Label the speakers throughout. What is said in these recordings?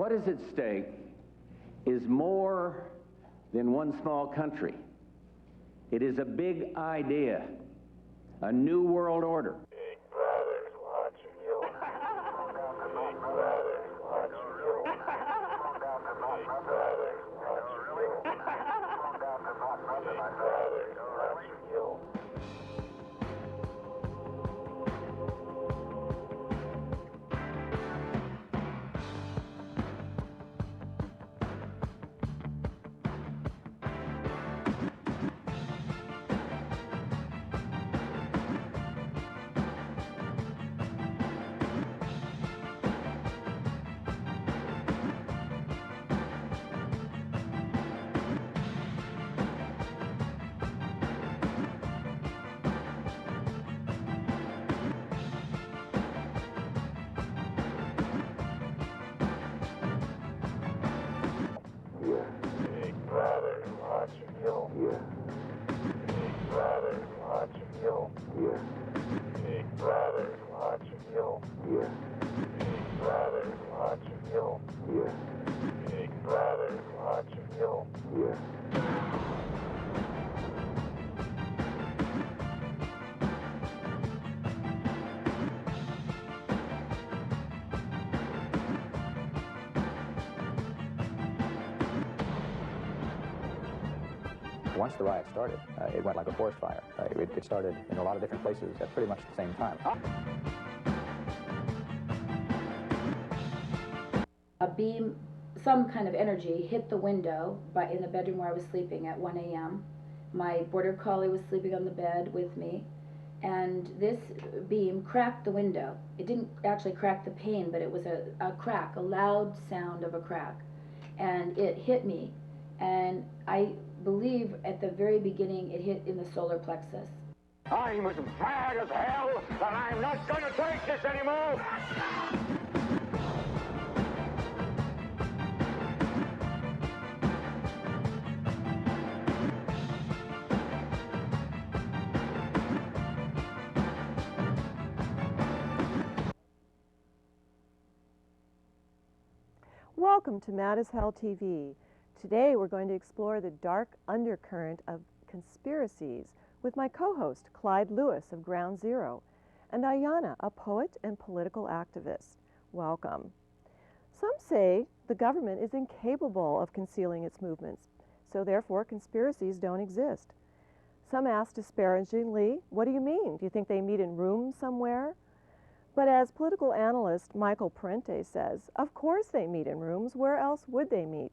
Speaker 1: What is at stake is more than one small country. It is a big idea, a new world order.
Speaker 2: Big brother's watching you. Big brother's watching you. Big brother's watching you. Big brother's watching you. Big brother's watching you. Big brother's watching you. Big brother's watching you. Big brother's watching you. Big brother's watching you.
Speaker 3: Once the riot started, it went like a forest fire. It started in a lot of different places at pretty much the same time.
Speaker 4: A beam, some kind of energy, hit the window in the bedroom where I was sleeping at 1 a.m. My border collie was sleeping on the bed with me, and this beam cracked the window. It didn't actually crack the pane, but it was a crack, a loud sound of a crack, and it hit me. And I believe at the very beginning it hit in the solar plexus.
Speaker 2: I'm as mad as hell, and I'm not going to take this anymore.
Speaker 5: Welcome to Mad as Hell TV. Today we're going to explore the dark undercurrent of conspiracies with my co-host Clyde Lewis of Ground Zero and Ayanna, a poet and political activist. Welcome. Some say the government is incapable of concealing its movements, so therefore conspiracies don't exist. Some ask disparagingly, what do you mean? Do you think they meet in rooms somewhere? But as political analyst Michael Parente says, of course they meet in rooms. Where else would they meet?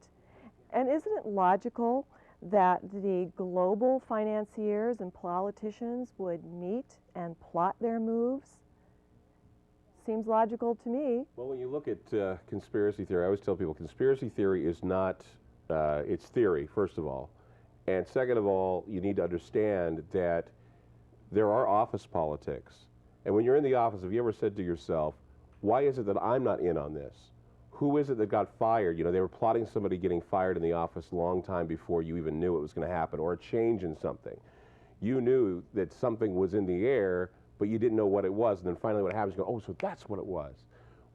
Speaker 5: And isn't it logical that the global financiers and politicians would meet and plot their moves? Seems logical to me.
Speaker 6: Well, when you look at conspiracy theory, I always tell people conspiracy theory is not, it's theory, first of all. And second of all, you need to understand that there are office politics. And when you're in the office, have you ever said to yourself, why is it that I'm not in on this? Who is it that got fired? You know, they were plotting somebody getting fired in the office a long time before you even knew it was going to happen, or a change in something. You knew that something was in the air, but you didn't know what it was. And then finally what happens, you go, oh, so that's what it was.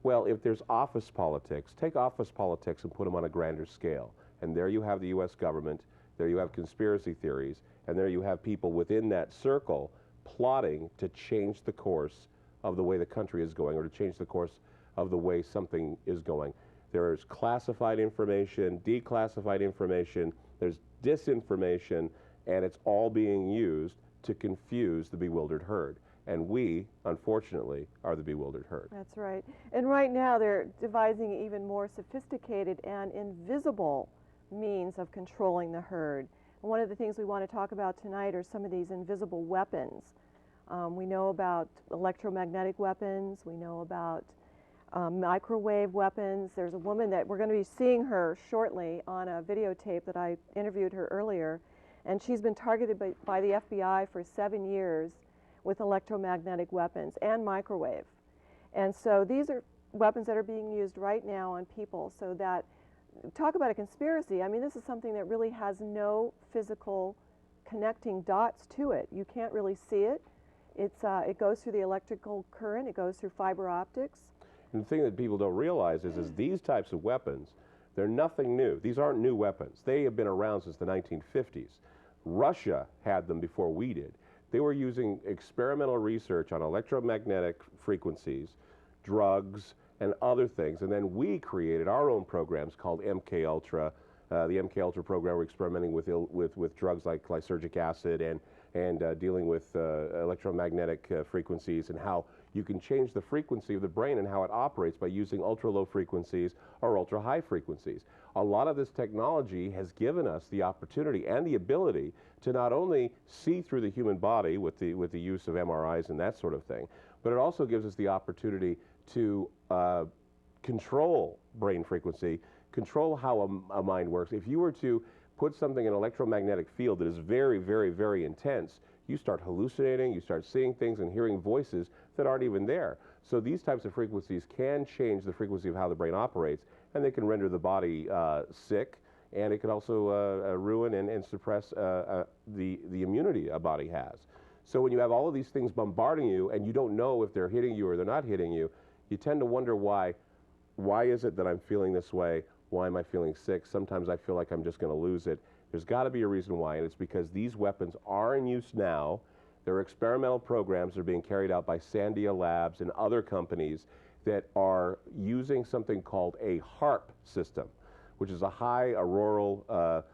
Speaker 6: Well, if there's office politics, take office politics and put them on a grander scale. And there you have the U.S. government, there you have conspiracy theories, and there you have people within that circle plotting to change the course of the way the country is going, or to change the course of the way something is going. There's classified information, declassified information, there's disinformation, and it's all being used to confuse the bewildered herd. And we, unfortunately, are the bewildered herd.
Speaker 5: That's right. And right now they're devising even more sophisticated and invisible means of controlling the herd. And one of the things we want to talk about tonight are some of these invisible weapons. We know about electromagnetic weapons, we know about microwave weapons. There's a woman that we're going to be seeing her shortly on a videotape that I interviewed her earlier, and she's been targeted by the FBI for 7 years with electromagnetic weapons and microwave. And so these are weapons that are being used right now on people, so that, talk about a conspiracy, I mean, this is something that really has no physical connecting dots to it. You can't really see it. It goes through the electrical current, it goes through fiber optics.
Speaker 6: And the thing that people don't realize is these types of weapons, they're nothing new. These aren't new weapons. They have been around since the 1950s. Russia had them before we did. They were using experimental research on electromagnetic frequencies, drugs, and other things. And then we created our own programs called MK Ultra. The MK Ultra program, we're experimenting with drugs like lysergic acid and dealing with electromagnetic frequencies and how you can change the frequency of the brain and how it operates by using ultra low frequencies or ultra high frequencies. A lot of this technology has given us the opportunity and the ability to not only see through the human body with the use of MRIs and that sort of thing, but it also gives us the opportunity to control brain frequency, control how a mind works. If you were to put something in an electromagnetic field that is very, very, very intense, you start hallucinating, you start seeing things and hearing voices that aren't even there. So these types of frequencies can change the frequency of how the brain operates, and they can render the body sick, and it can also ruin and suppress the immunity a body has. So when you have all of these things bombarding you and you don't know if they're hitting you or they're not hitting you, you tend to wonder why is it that I'm feeling this way? Why am I feeling sick? Sometimes I feel like I'm just going to lose it. There's got to be a reason why, and it's because these weapons are in use now. There are experimental programs that are being carried out by Sandia Labs and other companies that are using something called a HARP system, which is a high auroral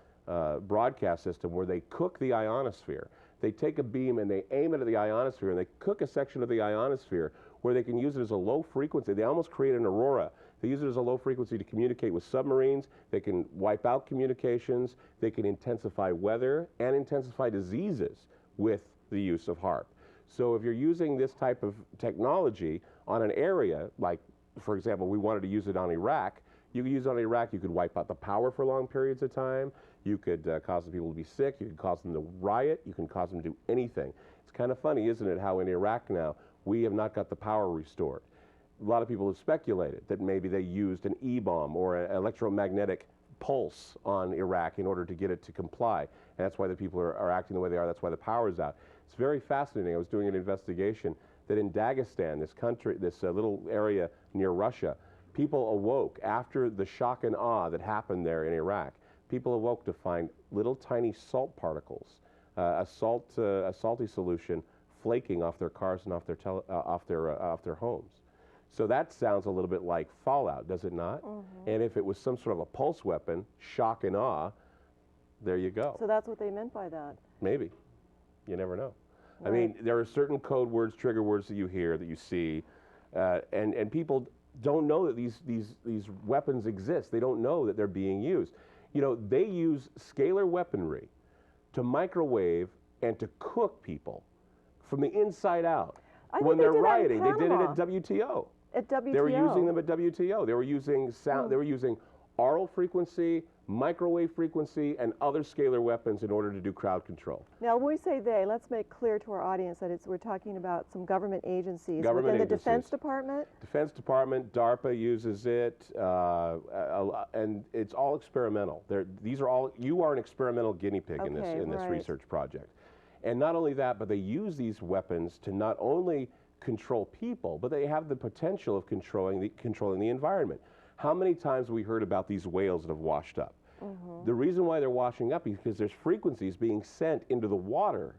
Speaker 6: broadcast system where they cook the ionosphere. They take a beam and they aim it at the ionosphere, and they cook a section of the ionosphere where they can use it as a low frequency. They almost create an aurora. They use it as a low frequency to communicate with submarines. They can wipe out communications. They can intensify weather and intensify diseases with the use of HARP. So if you're using this type of technology on an area, like, for example, we wanted to use it on Iraq, you could use it on Iraq, you could wipe out the power for long periods of time, you could cause the people to be sick, you could cause them to riot, you can cause them to do anything. It's kind of funny, isn't it, how in Iraq now, we have not got the power restored. A lot of people have speculated that maybe they used an E-bomb or an electromagnetic pulse on Iraq in order to get it to comply. And that's why the people are acting the way they are. That's why the power is out. It's very fascinating. I was doing an investigation that in Dagestan, this country, this little area near Russia, people awoke after the shock and awe that happened there in Iraq. People awoke to find little tiny salt particles, a salty solution flaking off their cars and off their homes. So that sounds a little bit like fallout, does it not? Mm-hmm. And if it was some sort of a pulse weapon, shock and awe, there you go.
Speaker 5: So that's what they meant by that.
Speaker 6: Maybe. You never know.
Speaker 5: Right.
Speaker 6: I mean, there are certain code words, trigger words that you hear, that you see, and people don't know that these weapons exist. They don't know that they're being used. You know, they use scalar weaponry to microwave and to cook people from the inside out. When they're rioting, they did it at WTO.
Speaker 5: At WTO.
Speaker 6: They were using them at WTO. They were using sound. They were using aural frequency, microwave frequency, and other scalar weapons in order to do crowd control.
Speaker 5: Now, when we say they, let's make clear to our audience that we're talking about some government agencies
Speaker 6: Government
Speaker 5: within
Speaker 6: agencies.
Speaker 5: the Defense Department.
Speaker 6: Defense Department, DARPA uses it, and it's all experimental. These are all. You are an experimental guinea pig in this research project. And not only that, but they use these weapons to not only control people, but they have the potential of controlling the environment. How many times have we heard about these whales that have washed up? Mm-hmm. The reason why they're washing up is because there's frequencies being sent into the water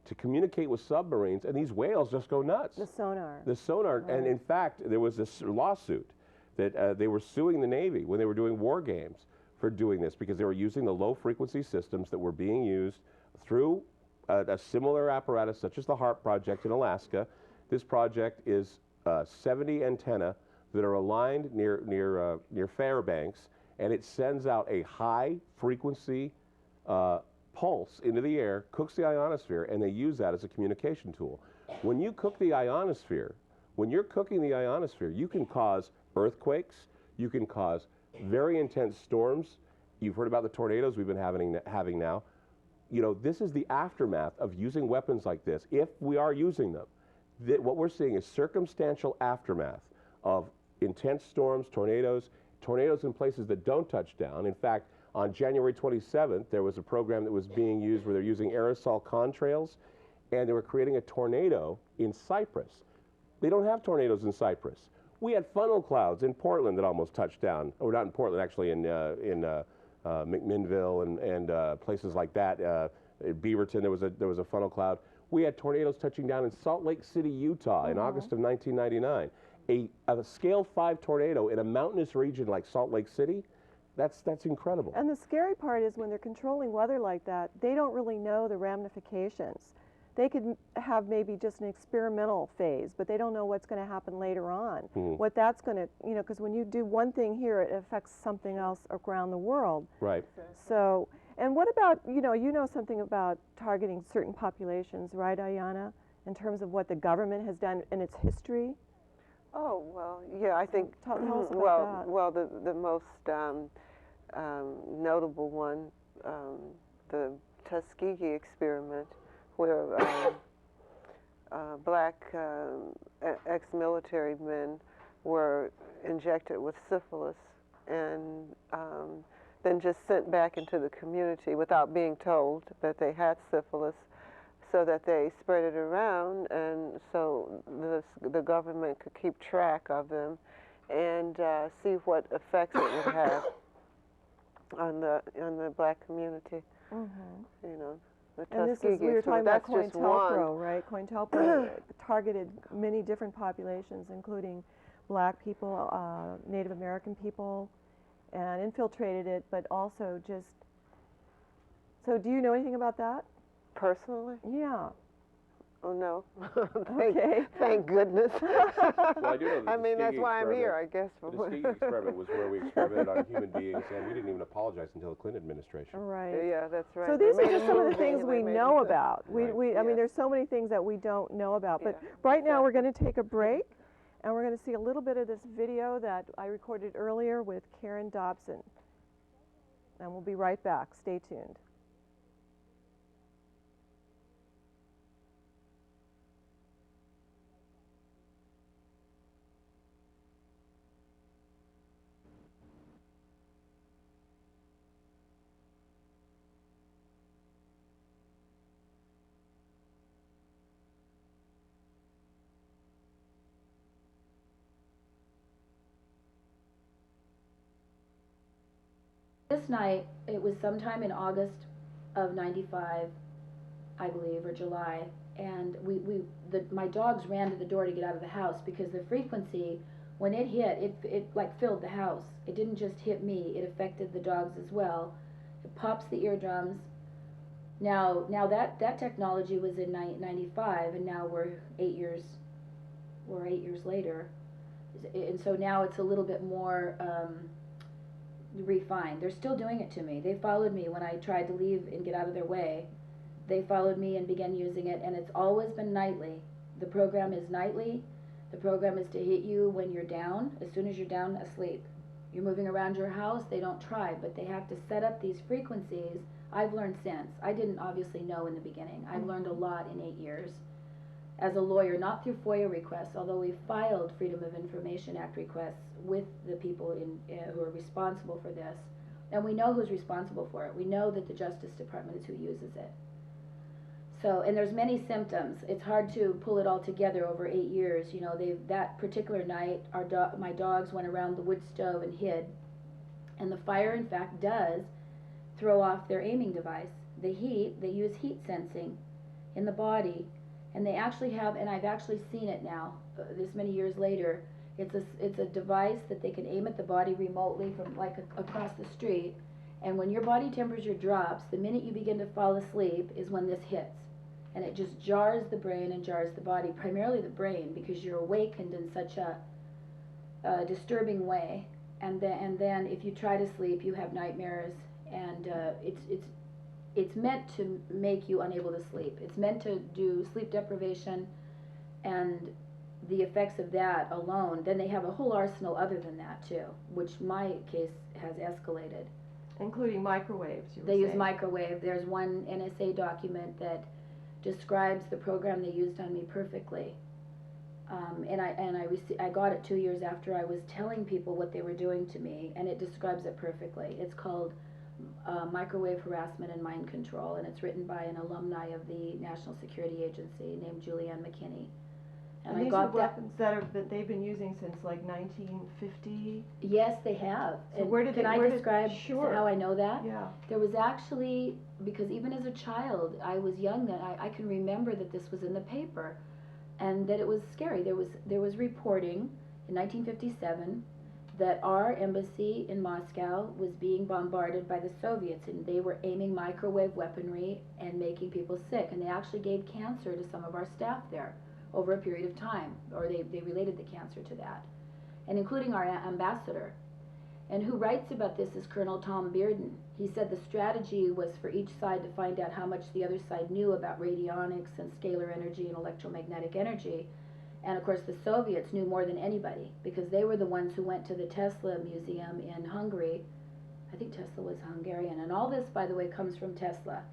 Speaker 6: to communicate with submarines, and these whales just go nuts.
Speaker 5: The sonar.
Speaker 6: The sonar, right. And in fact, there was this lawsuit that they were suing the Navy when they were doing war games for doing this, because they were using the low frequency systems that were being used through a similar apparatus such as the HARP project in Alaska. This project is 70 antennae that are aligned near Fairbanks, and it sends out a high frequency pulse into the air, cooks the ionosphere, and they use that as a communication tool. When you cook the ionosphere, when you're cooking the ionosphere, you can cause earthquakes, you can cause very intense storms. You've heard about the tornadoes we've been having now. You know, this is the aftermath of using weapons like this, if we are using them. What we're seeing is circumstantial aftermath of intense storms, tornadoes in places that don't touch down. In fact, on January 27th, there was a program that was being used where they're using aerosol contrails, and they were creating a tornado in Cyprus. They don't have tornadoes in Cyprus. We had funnel clouds in Portland that almost touched down. Or not in Portland, actually, in McMinnville and places like that. Beaverton, there was a funnel cloud. We had tornadoes touching down in Salt Lake City, Utah, in August of 1999. A scale 5 tornado in a mountainous region like Salt Lake City. That's incredible.
Speaker 5: And the scary part is when they're controlling weather like that, they don't really know the ramifications. They could have maybe just an experimental phase, but they don't know what's going to happen later on. What that's going to, you know, because when you do one thing here, it affects something else around the world.
Speaker 6: Right.
Speaker 5: So, and what about, you know something about targeting certain populations, right, Ayanna, in terms of what the government has done in its history?
Speaker 7: Oh, well, yeah, I think,
Speaker 5: Tell us about that.
Speaker 7: well, the most notable one, the Tuskegee experiment, where black ex-military men were injected with syphilis and then just sent back into the community without being told that they had syphilis, so that they spread it around, and so the government could keep track of them and see what effects it would have on the black community. You know, the
Speaker 5: And this
Speaker 7: Tuskegee
Speaker 5: is, we were talking
Speaker 7: experiment.
Speaker 5: about
Speaker 7: That's just one.
Speaker 5: COINTELPRO, right? COINTELPRO targeted many different populations, including black people, Native American people, and infiltrated it, but also just, so do you know anything about that?
Speaker 7: Personally?
Speaker 5: Yeah.
Speaker 7: Oh, no.
Speaker 5: Okay.
Speaker 7: Thank goodness.
Speaker 6: Well, I do know that
Speaker 7: I
Speaker 6: the
Speaker 7: mean, that's
Speaker 6: Tuskegee
Speaker 7: why I'm here, I
Speaker 6: experiment-
Speaker 7: guess.
Speaker 6: The Tuskegee experiment was where we experimented on human beings, and we didn't even apologize until the Clinton administration.
Speaker 5: Right.
Speaker 7: Yeah, that's right.
Speaker 5: So
Speaker 7: They
Speaker 5: these are
Speaker 7: made a
Speaker 5: just some of the
Speaker 7: movie
Speaker 5: things
Speaker 7: and
Speaker 5: we
Speaker 7: they made
Speaker 5: know
Speaker 7: it.
Speaker 5: about. I mean,
Speaker 7: Yes.
Speaker 5: there's so many things that we don't know about. But
Speaker 7: Yeah,
Speaker 5: right now we're going to take a break, and we're going to see a little bit of this video that I recorded earlier with Karen Dobson. And we'll be right back. Stay tuned.
Speaker 4: This night, it was sometime in August of '95, I believe, or July, and my dogs ran to the door to get out of the house because the frequency, when it hit, it like filled the house. It didn't just hit me, it affected the dogs as well. It pops the eardrums. Now that technology was in 95, and now we're 8 years later, and so now it's a little bit more refined. They're still doing it to me. They followed me when I tried to leave and get out of their way. They followed me and began using it, and it's always been nightly. The program is nightly. The program is to hit you when you're down, as soon as you're down asleep. You're moving around your house, they don't try, but they have to set up these frequencies. I've learned since. I didn't obviously know in the beginning. I've learned a lot in 8 years. As a lawyer, not through FOIA requests, although we filed Freedom of Information Act requests with the people who are responsible for this. And we know who's responsible for it. We know that the Justice Department is who uses it. So, and there's many symptoms. It's hard to pull it all together over 8 years. You know, that particular night, my dogs went around the wood stove and hid. And the fire, in fact, does throw off their aiming device. The heat, they use heat sensing in the body. And they actually have, and I've actually seen it now, this many years later, it's a device that they can aim at the body remotely from like across the street. And when your body temperature drops, the minute you begin to fall asleep is when this hits. And it just jars the brain and jars the body, primarily the brain, because you're awakened in such a disturbing way. And then if you try to sleep, you have nightmares, and it's meant to make you unable to sleep. It's meant to do sleep deprivation, and the effects of that alone. Then they have a whole arsenal other than that too, which my case has escalated.
Speaker 5: Including microwaves, you were
Speaker 4: They use
Speaker 5: saying.
Speaker 4: microwave. There's one NSA document that describes the program they used on me perfectly. I got it 2 years after I was telling people what they were doing to me, and it describes it perfectly. It's called Microwave Harassment and Mind Control, and it's written by an alumni of the National Security Agency named Julianne McKinney. And
Speaker 5: these
Speaker 4: I got
Speaker 5: are weapons that they've been using since like 1950.
Speaker 4: Yes, they have.
Speaker 5: So
Speaker 4: And
Speaker 5: where did
Speaker 4: can
Speaker 5: they,
Speaker 4: I
Speaker 5: where
Speaker 4: describe
Speaker 5: did, sure.
Speaker 4: how I know that?
Speaker 5: Yeah.
Speaker 4: There was actually, because even as a child, I was young then, I can remember that this was in the paper and that it was scary. There was reporting in 1957 that our embassy in Moscow was being bombarded by the Soviets, and they were aiming microwave weaponry and making people sick, and they actually gave cancer to some of our staff there over a period of time, or they related the cancer to that, and including our ambassador. And who writes about this is Colonel Tom Bearden. He said the strategy was for each side to find out how much the other side knew about radionics and scalar energy and electromagnetic energy. And of course the Soviets knew more than anybody, because they were the ones who went to the Tesla Museum in Hungary. I think Tesla was Hungarian, and all this, by the way, comes from Tesla.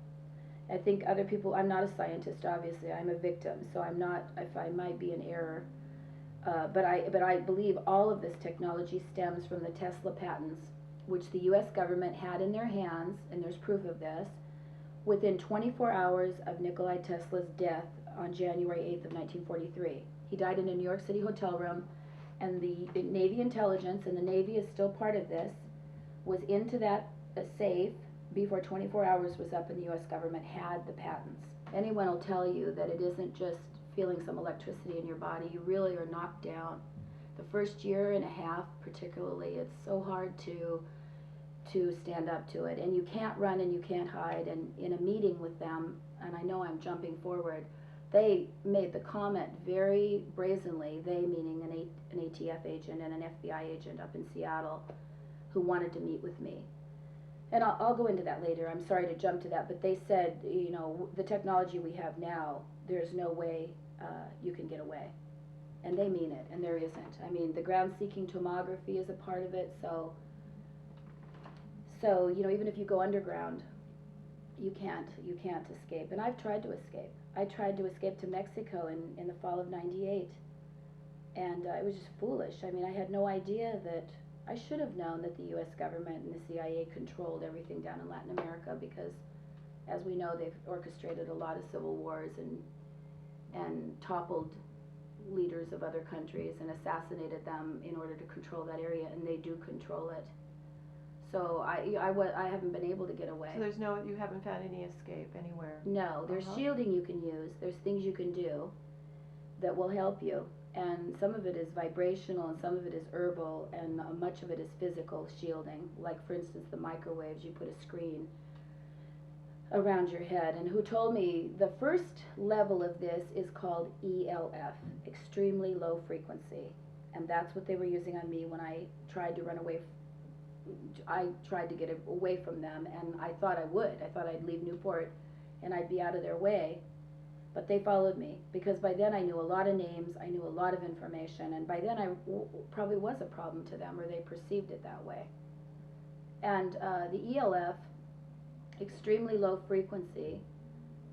Speaker 4: I think other people, I'm not a scientist, obviously, I'm a victim, so I'm not, if I might be in error, but I believe all of this technology stems from the Tesla patents, which the US government had in their hands, and there's proof of this, within 24 hours of Nikolai Tesla's death on January 8th of 1943. He died in a New York City hotel room, and the Navy intelligence, and the Navy is still part of this, was into that safe before 24 hours was up, and the US government had the patents. Anyone will tell you that it isn't just feeling some electricity in your body. You really are knocked down. The first year and a half particularly, it's so hard to stand up to it, and you can't run and you can't hide. And in a meeting with them, and I know I'm jumping forward, they made the comment very brazenly, they meaning an ATF agent and an FBI agent up in Seattle, who wanted to meet with me. And I'll go into that later. I'm sorry to jump to that, but they said, you know, the technology we have now, there's no way you can get away. And they mean it, and there isn't. I mean, the ground-seeking tomography is a part of it, so you know, even if you go underground, you can't escape. And I've tried to escape. I tried to escape to Mexico in the fall of '98, and it was just foolish. I mean, I had no idea that, I should have known that the U.S. government and the CIA controlled everything down in Latin America, because, as we know, they've orchestrated a lot of civil wars and toppled leaders of other countries and assassinated them in order to control that area, and they do control it. So I haven't been able to get away.
Speaker 5: So you haven't found any escape anywhere?
Speaker 4: No, there's shielding you can use, there's things you can do that will help you. And some of it is vibrational, and some of it is herbal, and much of it is physical shielding. Like, for instance, the microwaves, you put a screen around your head. And who told me the first level of this is called ELF, extremely low frequency. And that's what they were using on me when I tried to run away. I tried to get away from them, and I thought I would. I thought I'd leave Newport and I'd be out of their way. But they followed me, because by then I knew a lot of names, I knew a lot of information, and by then I probably was a problem to them, or they perceived it that way. And the ELF, extremely low frequency,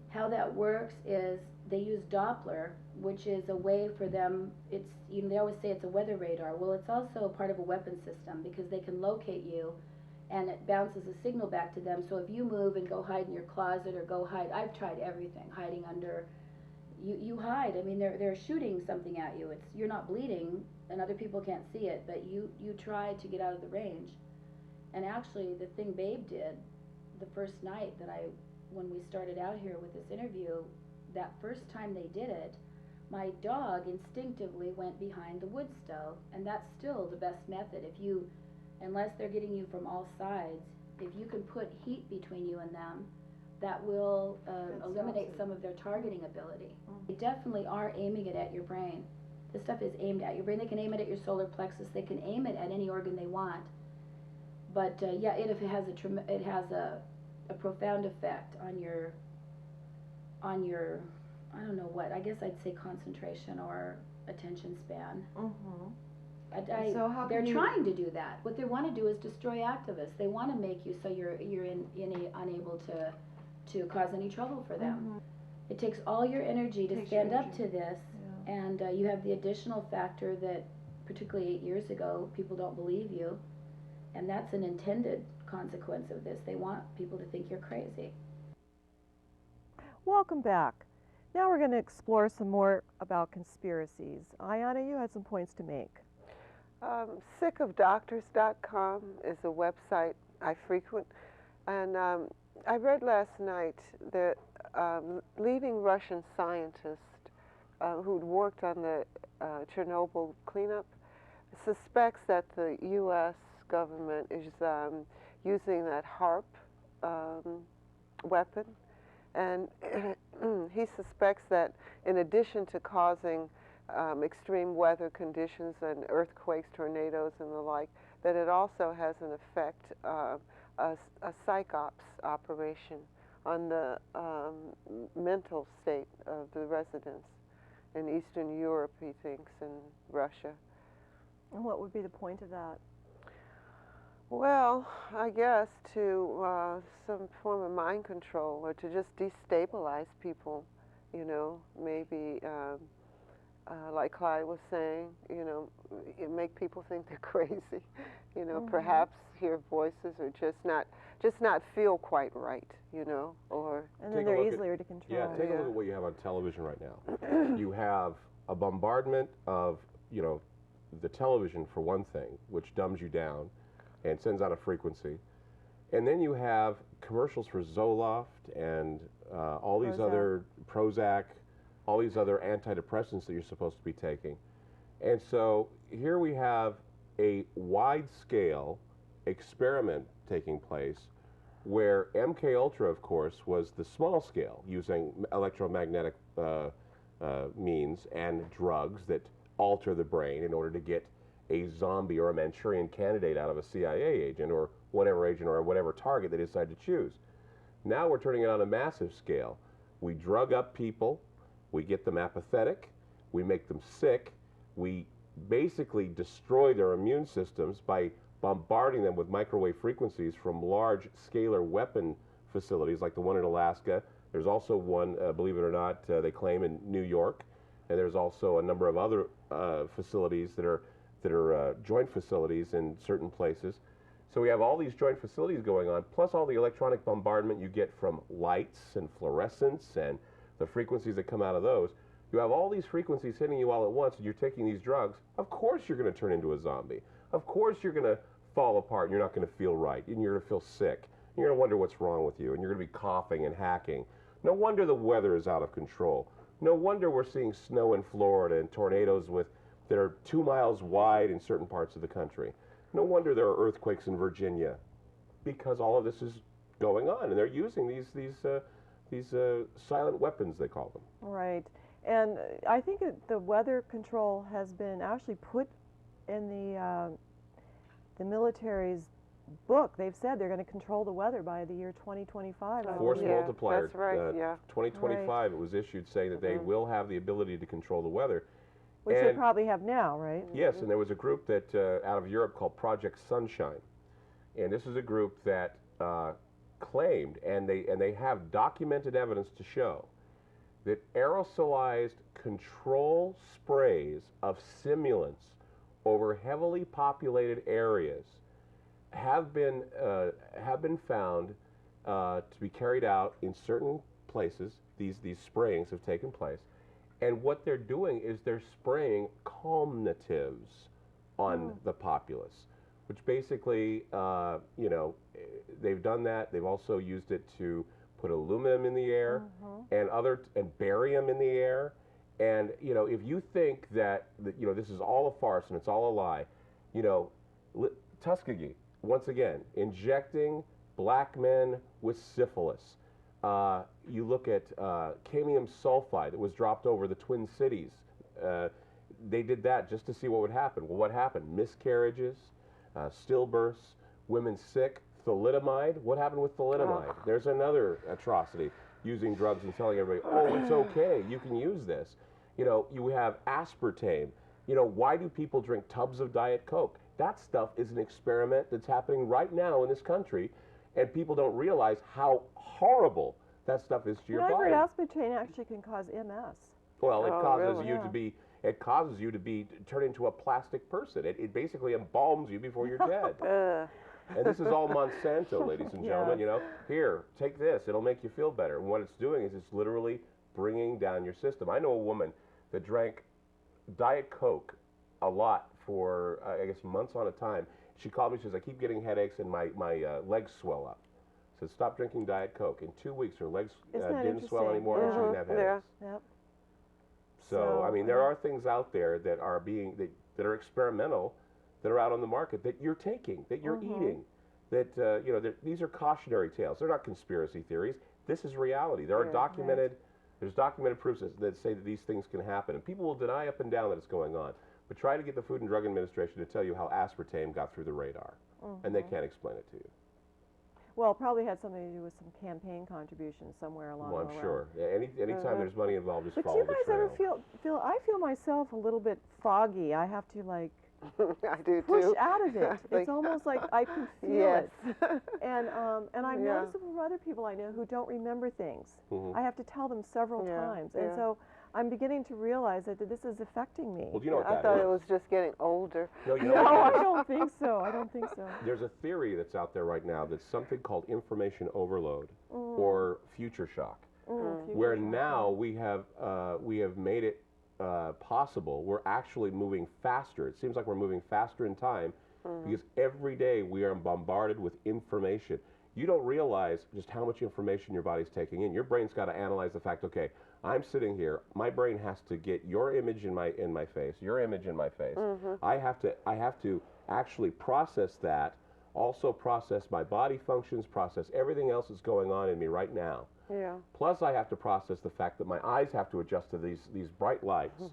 Speaker 4: how that works is they use Doppler, which is a way for them, it's, you know, they always say it's a weather radar. Well, it's also part of a weapon system, because they can locate you, and it bounces a signal back to them. So if you move and go hide in your closet, or go hide, I've tried everything, hiding under, you hide. I mean, they're shooting something at you. You're not bleeding, and other people can't see it, but you try to get out of the range. And actually, the thing Babe did the first night when we started out here with this interview, that first time they did it, my dog instinctively went behind the wood stove, and that's still the best method. Unless they're getting you from all sides, if you can put heat between you and them, that will eliminate some of their targeting ability. They definitely are aiming it at your brain. This stuff is aimed at your brain. They can aim it at your solar plexus. They can aim it at any organ they want. But yeah, it has a profound effect on your I don't know what, I guess I'd say concentration or attention span.
Speaker 5: So
Speaker 4: they're trying to do that. What they want to do is destroy activists. They want to make you so you're unable to cause any trouble for them. It takes all your energy to stand up to this, and you have the additional factor that, particularly 8 years ago, people don't believe you, and that's an intended consequence of this. They want people to think you're crazy.
Speaker 5: Welcome back. Now we're going to explore some more about conspiracies. Ayanna, you had some points to make.
Speaker 7: Sickofdoctors.com is a website I frequent, and I read last night that leading Russian scientists who'd worked on the Chernobyl cleanup suspects that the U.S. government is using that HARP weapon, and he suspects that in addition to causing extreme weather conditions and earthquakes, tornadoes, and the like, that it also has an effect, a psychops operation on the mental state of the residents in Eastern Europe, he thinks, and Russia.
Speaker 5: And what would be the point of that?
Speaker 7: Well, I guess to some form of mind control, or to just destabilize people, you know, maybe like Clyde was saying, you know, it make people think they're crazy, you know, perhaps hear voices or just not feel quite right, you know, or...
Speaker 5: And then they're easier to control.
Speaker 6: Yeah, take a look at what you have on television right now. You have a bombardment of, you know, the television for one thing, which dumbs you down and sends out a frequency. And then you have commercials for Zoloft and all these other Prozac, all these other antidepressants that you're supposed to be taking. And so here we have a wide-scale experiment taking place where MK Ultra, of course, was the small scale, using electromagnetic means and drugs that alter the brain in order to get a zombie or a Manchurian candidate out of a CIA agent or whatever target they decide to choose. Now we're turning it on a massive scale. We drug up people, we get them apathetic, we make them sick, we basically destroy their immune systems by bombarding them with microwave frequencies from large scalar weapon facilities like the one in Alaska. There's also one, believe it or not, they claim in New York, and there's also a number of other facilities that are joint facilities in certain places. So we have all these joint facilities going on, plus all the electronic bombardment you get from lights and fluorescence and the frequencies that come out of those. You have all these frequencies hitting you all at once, and you're taking these drugs. Of course you're going to turn into a zombie. Of course you're going to fall apart, and you're not going to feel right, and you're going to feel sick. You're going to wonder what's wrong with you, and you're going to be coughing and hacking. No wonder the weather is out of control. No wonder we're seeing snow in Florida and tornadoes that are 2 miles wide in certain parts of the country. No wonder there are earthquakes in Virginia, because all of this is going on, and they're using these silent weapons, they call them.
Speaker 5: Right. And I think the weather control has been actually put in the military's book. They've said they're going to control the weather by the year 2025.
Speaker 6: Force multiplier.
Speaker 7: That's right,
Speaker 6: 2025, right. It was issued saying that they will have the ability to control the weather.
Speaker 5: Which they probably have now, right?
Speaker 6: Yes, and there was a group that out of Europe called Project Sunshine. And this is a group that claimed, and they have documented evidence to show, that aerosolized control sprays of simulants over heavily populated areas have been found to be carried out in certain places. These sprayings have taken place, and what they're doing is they're spraying calmatives on the populace, which basically, you know, they've done that. They've also used it to put aluminum in the air and barium in the air. And, you know, if you think that, you know, this is all a farce and it's all a lie, you know, Tuskegee, once again, injecting black men with syphilis. You look at cadmium sulfide that was dropped over the Twin Cities. They did that just to see what would happen. Well, what happened? Miscarriages, stillbirths, women sick, thalidomide. What happened with thalidomide? There's another atrocity, using drugs and telling everybody, oh, it's okay, you can use this. You know, you have aspartame. You know, why do people drink tubs of Diet Coke? That stuff is an experiment that's happening right now in this country, and people don't realize how horrible that stuff is to your body.
Speaker 5: I've heard aspartame actually can cause MS.
Speaker 6: Well, it causes you to be, it causes you to be turned into a plastic person. It basically embalms you before you're dead. And this is all Monsanto, ladies and gentlemen. You know, here, take this. It'll make you feel better. And what it's doing is it's literally bringing down your system. I know a woman that drank Diet Coke a lot for, I guess, months on a time. She called me, she says, I keep getting headaches and my legs swell up. I said, stop drinking Diet Coke. In 2 weeks, her legs didn't swell anymore and she didn't have headaches.
Speaker 5: Yep.
Speaker 6: So, I mean, there are things out there that are that are experimental, that are out on the market that you're taking, that you're eating, that, you know, these are cautionary tales. They're not conspiracy theories. This is reality. There are there's documented proofs that say that these things can happen. And people will deny up and down that it's going on. But try to get the Food and Drug Administration to tell you how aspartame got through the radar. And they can't explain it to you.
Speaker 5: Well, it probably had something to do with some campaign contributions somewhere along the line.
Speaker 6: Well, I'm sure. Anytime there's money involved, just
Speaker 5: but
Speaker 6: follow the trail.
Speaker 5: But do you guys ever feel, I feel myself a little bit foggy. I have to, like,
Speaker 7: I do
Speaker 5: push
Speaker 7: too.
Speaker 5: out of it. It's almost like I can feel it. And I've noticed it from other people I know who don't remember things. I have to tell them several times. And so I'm beginning to realize that this is affecting me.
Speaker 6: Well, do you know what
Speaker 7: I
Speaker 6: that
Speaker 7: thought
Speaker 6: is?
Speaker 7: it was just getting older.
Speaker 6: No, you know
Speaker 5: No,
Speaker 6: what
Speaker 5: I don't think so. I don't think so.
Speaker 6: There's a theory that's out there right now that's something called information overload or future shock, where now we have made it possible. We're actually moving faster. It seems like we're moving faster in time because every day we are bombarded with information. You don't realize just how much information your body's taking in. Your brain's got to analyze the fact, okay, I'm sitting here, my brain has to get your image in my face, your image in my face. I have to actually process that, also process my body functions, process everything else that's going on in me right now. Plus I have to process the fact that my eyes have to adjust to these bright lights.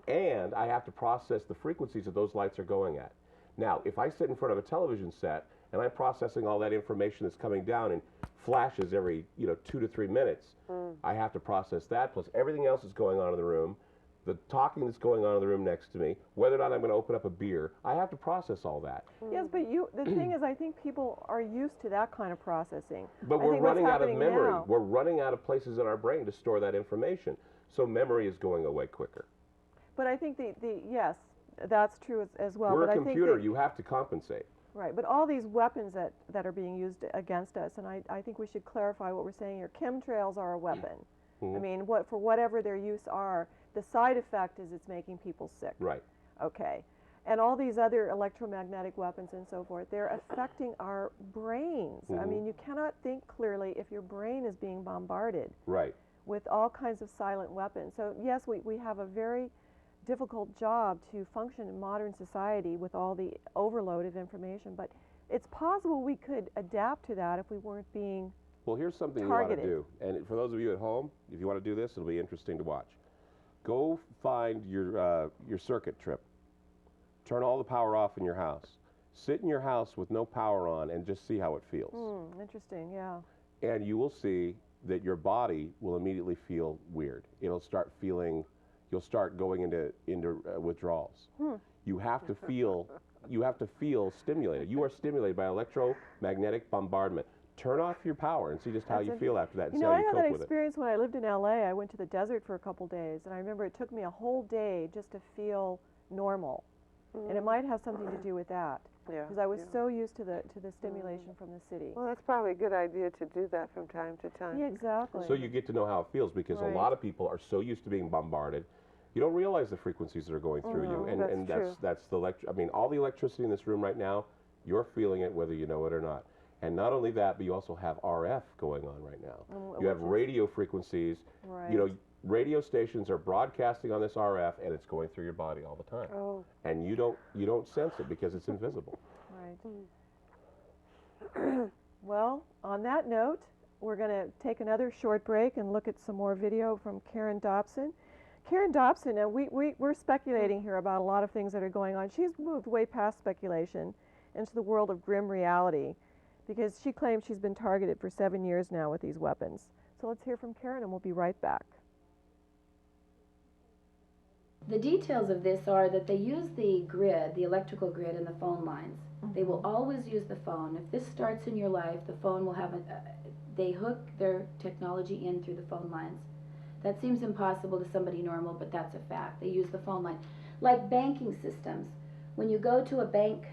Speaker 6: And I have to process the frequencies that those lights are going at. Now, if I sit in front of a television set and I'm processing all that information that's coming down in flashes every 2 to 3 minutes, I have to process that, plus everything else that's going on in the room, the talking that's going on in the room next to me, whether or not I'm going to open up a beer, I have to process all that.
Speaker 5: Yes, but the thing is, I think people are used to that kind of processing.
Speaker 6: But we're running out of memory. We're running out of places in our brain to store that information. So memory is going away quicker.
Speaker 5: But I think yes, that's true as well.
Speaker 6: We're
Speaker 5: but
Speaker 6: a computer. You have to compensate.
Speaker 5: Right, but all these weapons that are being used against us, and I think we should clarify what we're saying here. Chemtrails are a weapon. I mean, for whatever their use are, the side effect is it's making people sick.
Speaker 6: Right.
Speaker 5: Okay. And all these other electromagnetic weapons and so forth, they're affecting our brains. I mean, you cannot think clearly if your brain is being bombarded with all kinds of silent weapons. So yes, we have a very difficult job to function in modern society with all the overload of information, but it's possible we could adapt to that if we weren't being
Speaker 6: Well, here's something
Speaker 5: targeted.
Speaker 6: you want to do, and for those of you at home, if you want to do this, it'll be interesting to watch. Go find your circuit trip. Turn all the power off in your house. Sit in your house with no power on and just see how it feels.
Speaker 5: Interesting, yeah.
Speaker 6: And you will see that your body will immediately feel weird. It'll start feeling, you'll start going into withdrawals. You have to feel stimulated. You are stimulated by electromagnetic bombardment. Turn off your power and see just how you feel after that and see how you
Speaker 5: I
Speaker 6: cope
Speaker 5: had
Speaker 6: with
Speaker 5: that
Speaker 6: it.
Speaker 5: experience when I lived in LA. I went to the desert for a couple days, and I remember it took me a whole day just to feel normal. And it might have something to do with that. Because I was so used to the stimulation from the city.
Speaker 7: Well, that's probably a good idea to do that from time to time.
Speaker 5: Yeah, exactly.
Speaker 6: So you get to know how it feels, because a lot of people are so used to being bombarded, you don't realize the frequencies that are going through you. And that's the I mean, all the electricity in this room right now, you're feeling it whether you know it or not. And not only that, but you also have RF going on right now. You have radio frequencies. You know, radio stations are broadcasting on this RF, and it's going through your body all the time. And you don't sense it because it's invisible.
Speaker 5: Right. Well, on that note, we're going to take another short break and look at some more video from Karen Dobson. Karen Dobson, and we're speculating here about a lot of things that are going on. She's moved way past speculation into the world of grim reality, because she claims she's been targeted for 7 years now with these weapons. So let's hear from Karen, and we'll be right back.
Speaker 4: The details of this are that they use the grid, the electrical grid, and the phone lines. They will always use the phone. If this starts in your life, the phone will have they hook their technology in through the phone lines. That seems impossible to somebody normal, but that's a fact. They use the phone line. Like banking systems. When you go to a bank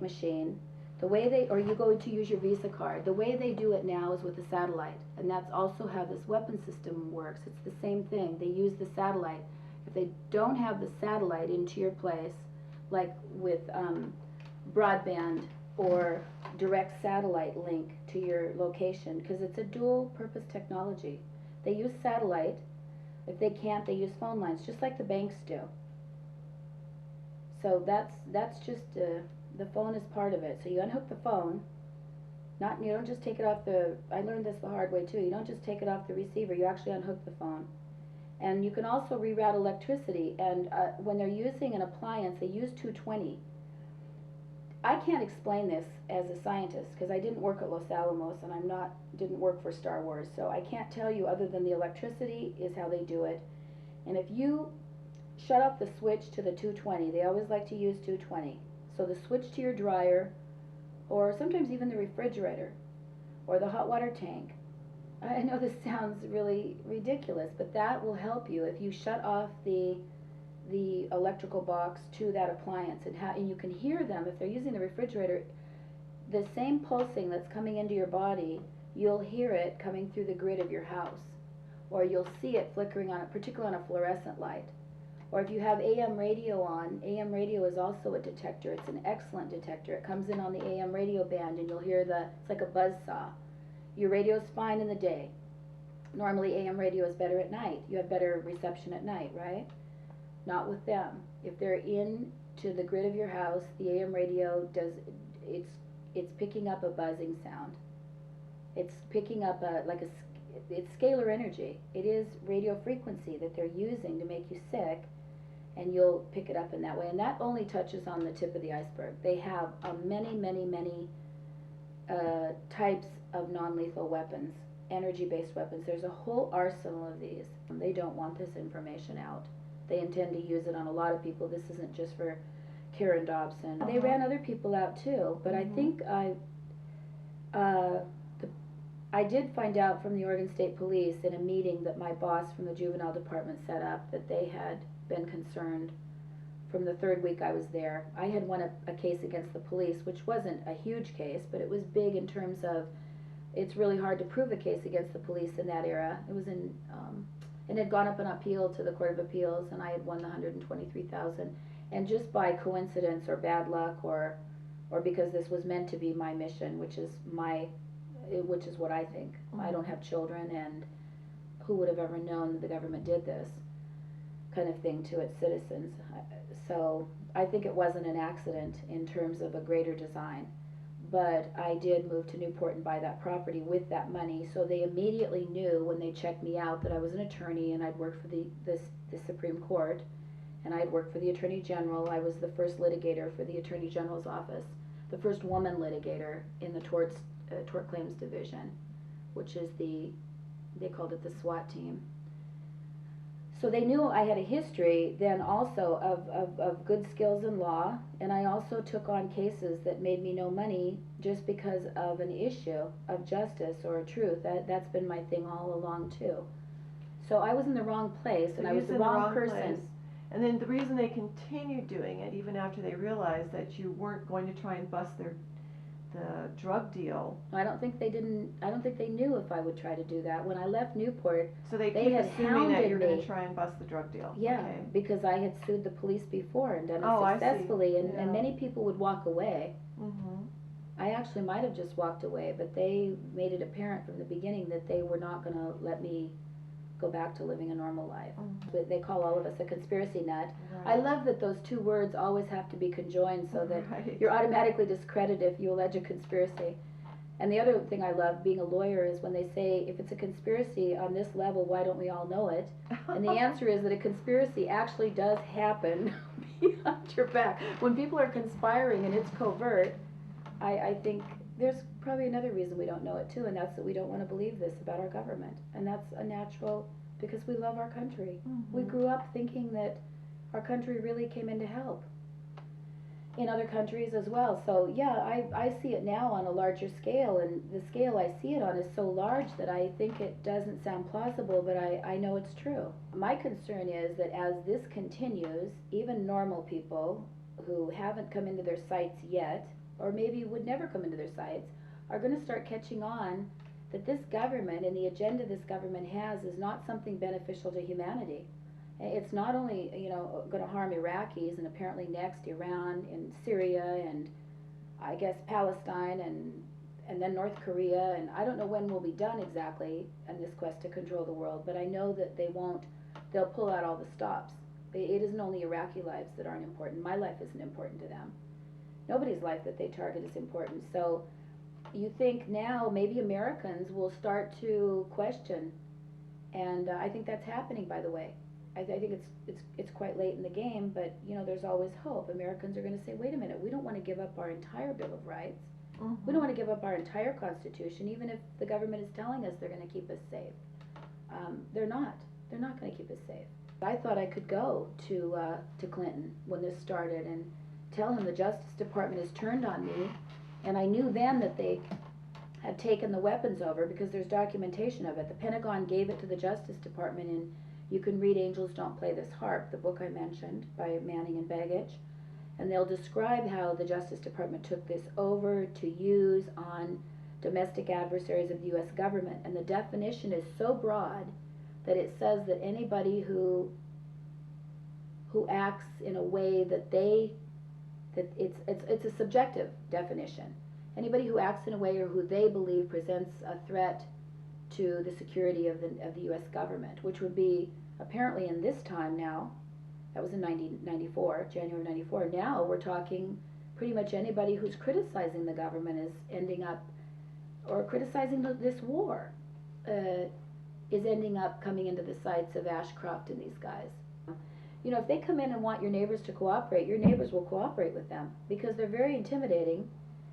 Speaker 4: machine, The way they, or you go to use your Visa card, the way they do it now is with a satellite, and that's also how this weapon system works. It's the same thing. They use the satellite. If they don't have the satellite into your place, like with broadband or direct satellite link to your location, because it's a dual purpose technology. They use satellite. If they can't, they use phone lines, just like the banks do. So that's just the phone is part of it. So you unhook the phone. You don't just take it off the. I learned this the hard way too. You don't just take it off the receiver. You actually unhook the phone. And you can also reroute electricity. And when they're using an appliance, they use 220. I can't explain this as a scientist because I didn't work at Los Alamos and didn't work for Star Wars. So I can't tell you other than the electricity is how they do it. And if you shut off the switch to the 220, they always like to use 220. So the switch to your dryer, or sometimes even the refrigerator, or the hot water tank. I know this sounds really ridiculous, but that will help you if you shut off the electrical box to that appliance, and you can hear them if they're using the refrigerator. The same pulsing that's coming into your body, you'll hear it coming through the grid of your house, or you'll see it flickering on it, particularly on a fluorescent light. Or if you have AM radio on, AM radio is also a detector. It's an excellent detector. It comes in on the AM radio band, and you'll hear it's like a buzz saw. Your radio's fine in the day. Normally AM radio is better at night. You have better reception at night, right? Not with them. If they're in to the grid of your house, the AM radio it's picking up a buzzing sound. It's picking up it's scalar energy. It is radio frequency that they're using to make you sick, and you'll pick it up in that way. And that only touches on the tip of the iceberg. They have many, many, many types of non-lethal weapons, energy-based weapons. There's a whole arsenal of these. They don't want this information out. They intend to use it on a lot of people. This isn't just for Karen Dobson. They ran other people out too, but I think I did find out from the Oregon State Police in a meeting that my boss from the juvenile department set up that they had been concerned from the third week I was there. I had won a case against the police, which wasn't a huge case, but it was big in terms of it's really hard to prove a case against the police in that era. It was in, and it had gone up an appeal to the Court of Appeals, and I had won the $123,000. And just by coincidence or bad luck, or because this was meant to be my mission, which is what I think. I don't have children, and who would have ever known that the government did this kind of thing to its citizens? So I think it wasn't an accident in terms of a greater design. But I did move to Newport and buy that property with that money, so they immediately knew when they checked me out that I was an attorney and I'd worked for the Supreme Court, and I'd worked for the Attorney General. I was the first litigator for the Attorney General's office, the first woman litigator in the Tort Claims Division, which is they called it the SWAT team. So they knew I had a history then also of good skills in law, and I also took on cases that made me no money just because of an issue of justice or a truth. That's been my thing all along too. So I was in the wrong place, and I was the wrong person.
Speaker 5: Place. And then the reason they continued doing it, even after they realized that you weren't going to try and bust the drug deal.
Speaker 4: I don't think they knew if I would try to do that. When I left Newport,
Speaker 5: so they
Speaker 4: keep
Speaker 5: had assuming that you're
Speaker 4: me.
Speaker 5: going to try and bust the drug deal.
Speaker 4: Yeah,
Speaker 5: okay.
Speaker 4: Because I had sued the police before and done it successfully, and many people would walk away.
Speaker 5: Mm-hmm.
Speaker 4: I actually might have just walked away, but they made it apparent from the beginning that they were not going to let me go back to living a normal life. Mm-hmm. They call all of us a conspiracy nut. Right. I love that those two words always have to be conjoined so that you're automatically discredited if you allege a conspiracy. And the other thing I love being a lawyer is when they say, if it's a conspiracy on this level, why don't we all know it? And the answer is that a conspiracy actually does happen behind your back. When people are conspiring and it's covert, I think there's probably another reason we don't know it too, and that's that we don't want to believe this about our government. And that's a natural, because we love our country. Mm-hmm. We grew up thinking that our country really came in to help in other countries as well. So yeah, I see it now on a larger scale, and the scale I see it on is so large that I think it doesn't sound plausible, but I know it's true. My concern is that as this continues, even normal people who haven't come into their sights yet, or maybe would never come into their sights, are going to start catching on that this government and the agenda this government has is not something beneficial to humanity. It's not only, you know, going to harm Iraqis and apparently next Iran and Syria and I guess Palestine and then North Korea, and I don't know when we'll be done exactly in this quest to control the world, but I know that they'll pull out all the stops. It isn't only Iraqi lives that aren't important. My life isn't important to them. Nobody's life that they target is important. So you think now maybe Americans will start to question, and I think that's happening, by the way. I think it's quite late in the game, but you know, there's always hope. Americans are going to say, wait a minute, we don't want to give up our entire Bill of Rights. We don't want to give up our entire Constitution, even if the government is telling us they're going to keep us safe. They're not. They're not going to keep us safe. I thought I could go to Clinton when this started and tell him the Justice Department has turned on me, and I knew then that they had taken the weapons over because there's documentation of it. The Pentagon gave it to the Justice Department, and you can read Angels Don't Play This Harp, the book I mentioned by Manning and Baggage, and they'll describe how the Justice Department took this over to use on domestic adversaries of the U.S. government, and the definition is so broad that it says that anybody who acts in a way that it's a subjective definition. Anybody who acts in a way or who they believe presents a threat to the security of the U.S. government, which would be apparently in this time now. That was in 1994, January of 94. Now we're talking pretty much anybody who's criticizing the government is ending up, or criticizing this war, is ending up coming into the sights of Ashcroft and these guys. You know, if they come in and want your neighbors to cooperate, your neighbors will cooperate with them because they're very intimidating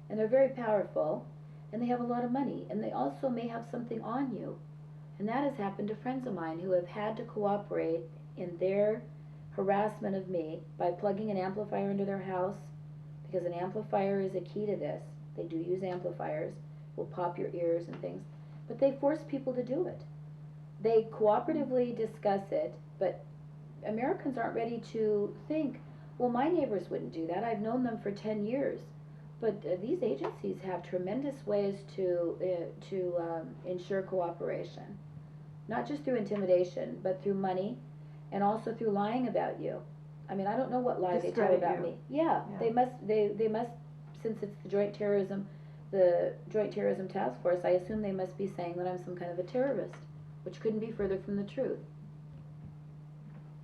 Speaker 4: and they're very powerful and they have a lot of money and they also may have something on you. And that has happened to friends of mine who have had to cooperate in their harassment of me by plugging an amplifier into their house, because an amplifier is a key to this. They do use amplifiers, will pop your ears and things, but they force people to do it. They cooperatively discuss it, but Americans aren't ready to think, well, my neighbors wouldn't do that. I've known them for 10 years. But these agencies have tremendous ways to ensure cooperation, not just through intimidation, but through money, and also through lying about you. I mean, I don't know what lie they tell about me. Yeah, they must. Since it's the Joint Terrorism Task Force, I assume they must be saying that I'm some kind of a terrorist, which couldn't be further from the truth.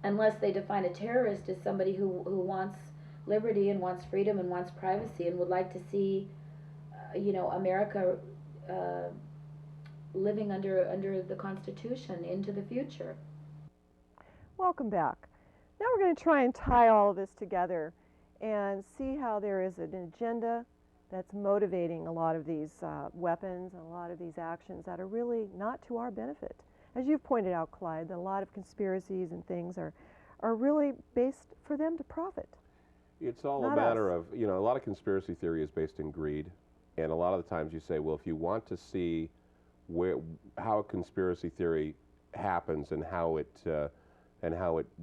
Speaker 4: Unless they define a terrorist as somebody who wants liberty and wants freedom and wants privacy and would like to see, America living under the Constitution into the future.
Speaker 5: Welcome back. Now we're going to try and tie all of this together and see how there is an agenda that's motivating a lot of these weapons and a lot of these actions that are really not to our benefit. As you've pointed out, Clyde, that a lot of conspiracies and things are really based for them to profit.
Speaker 6: It's all a matter of, a lot of conspiracy theory is based in greed. And a lot of the times you say, well, if you want to see how a conspiracy theory happens and how it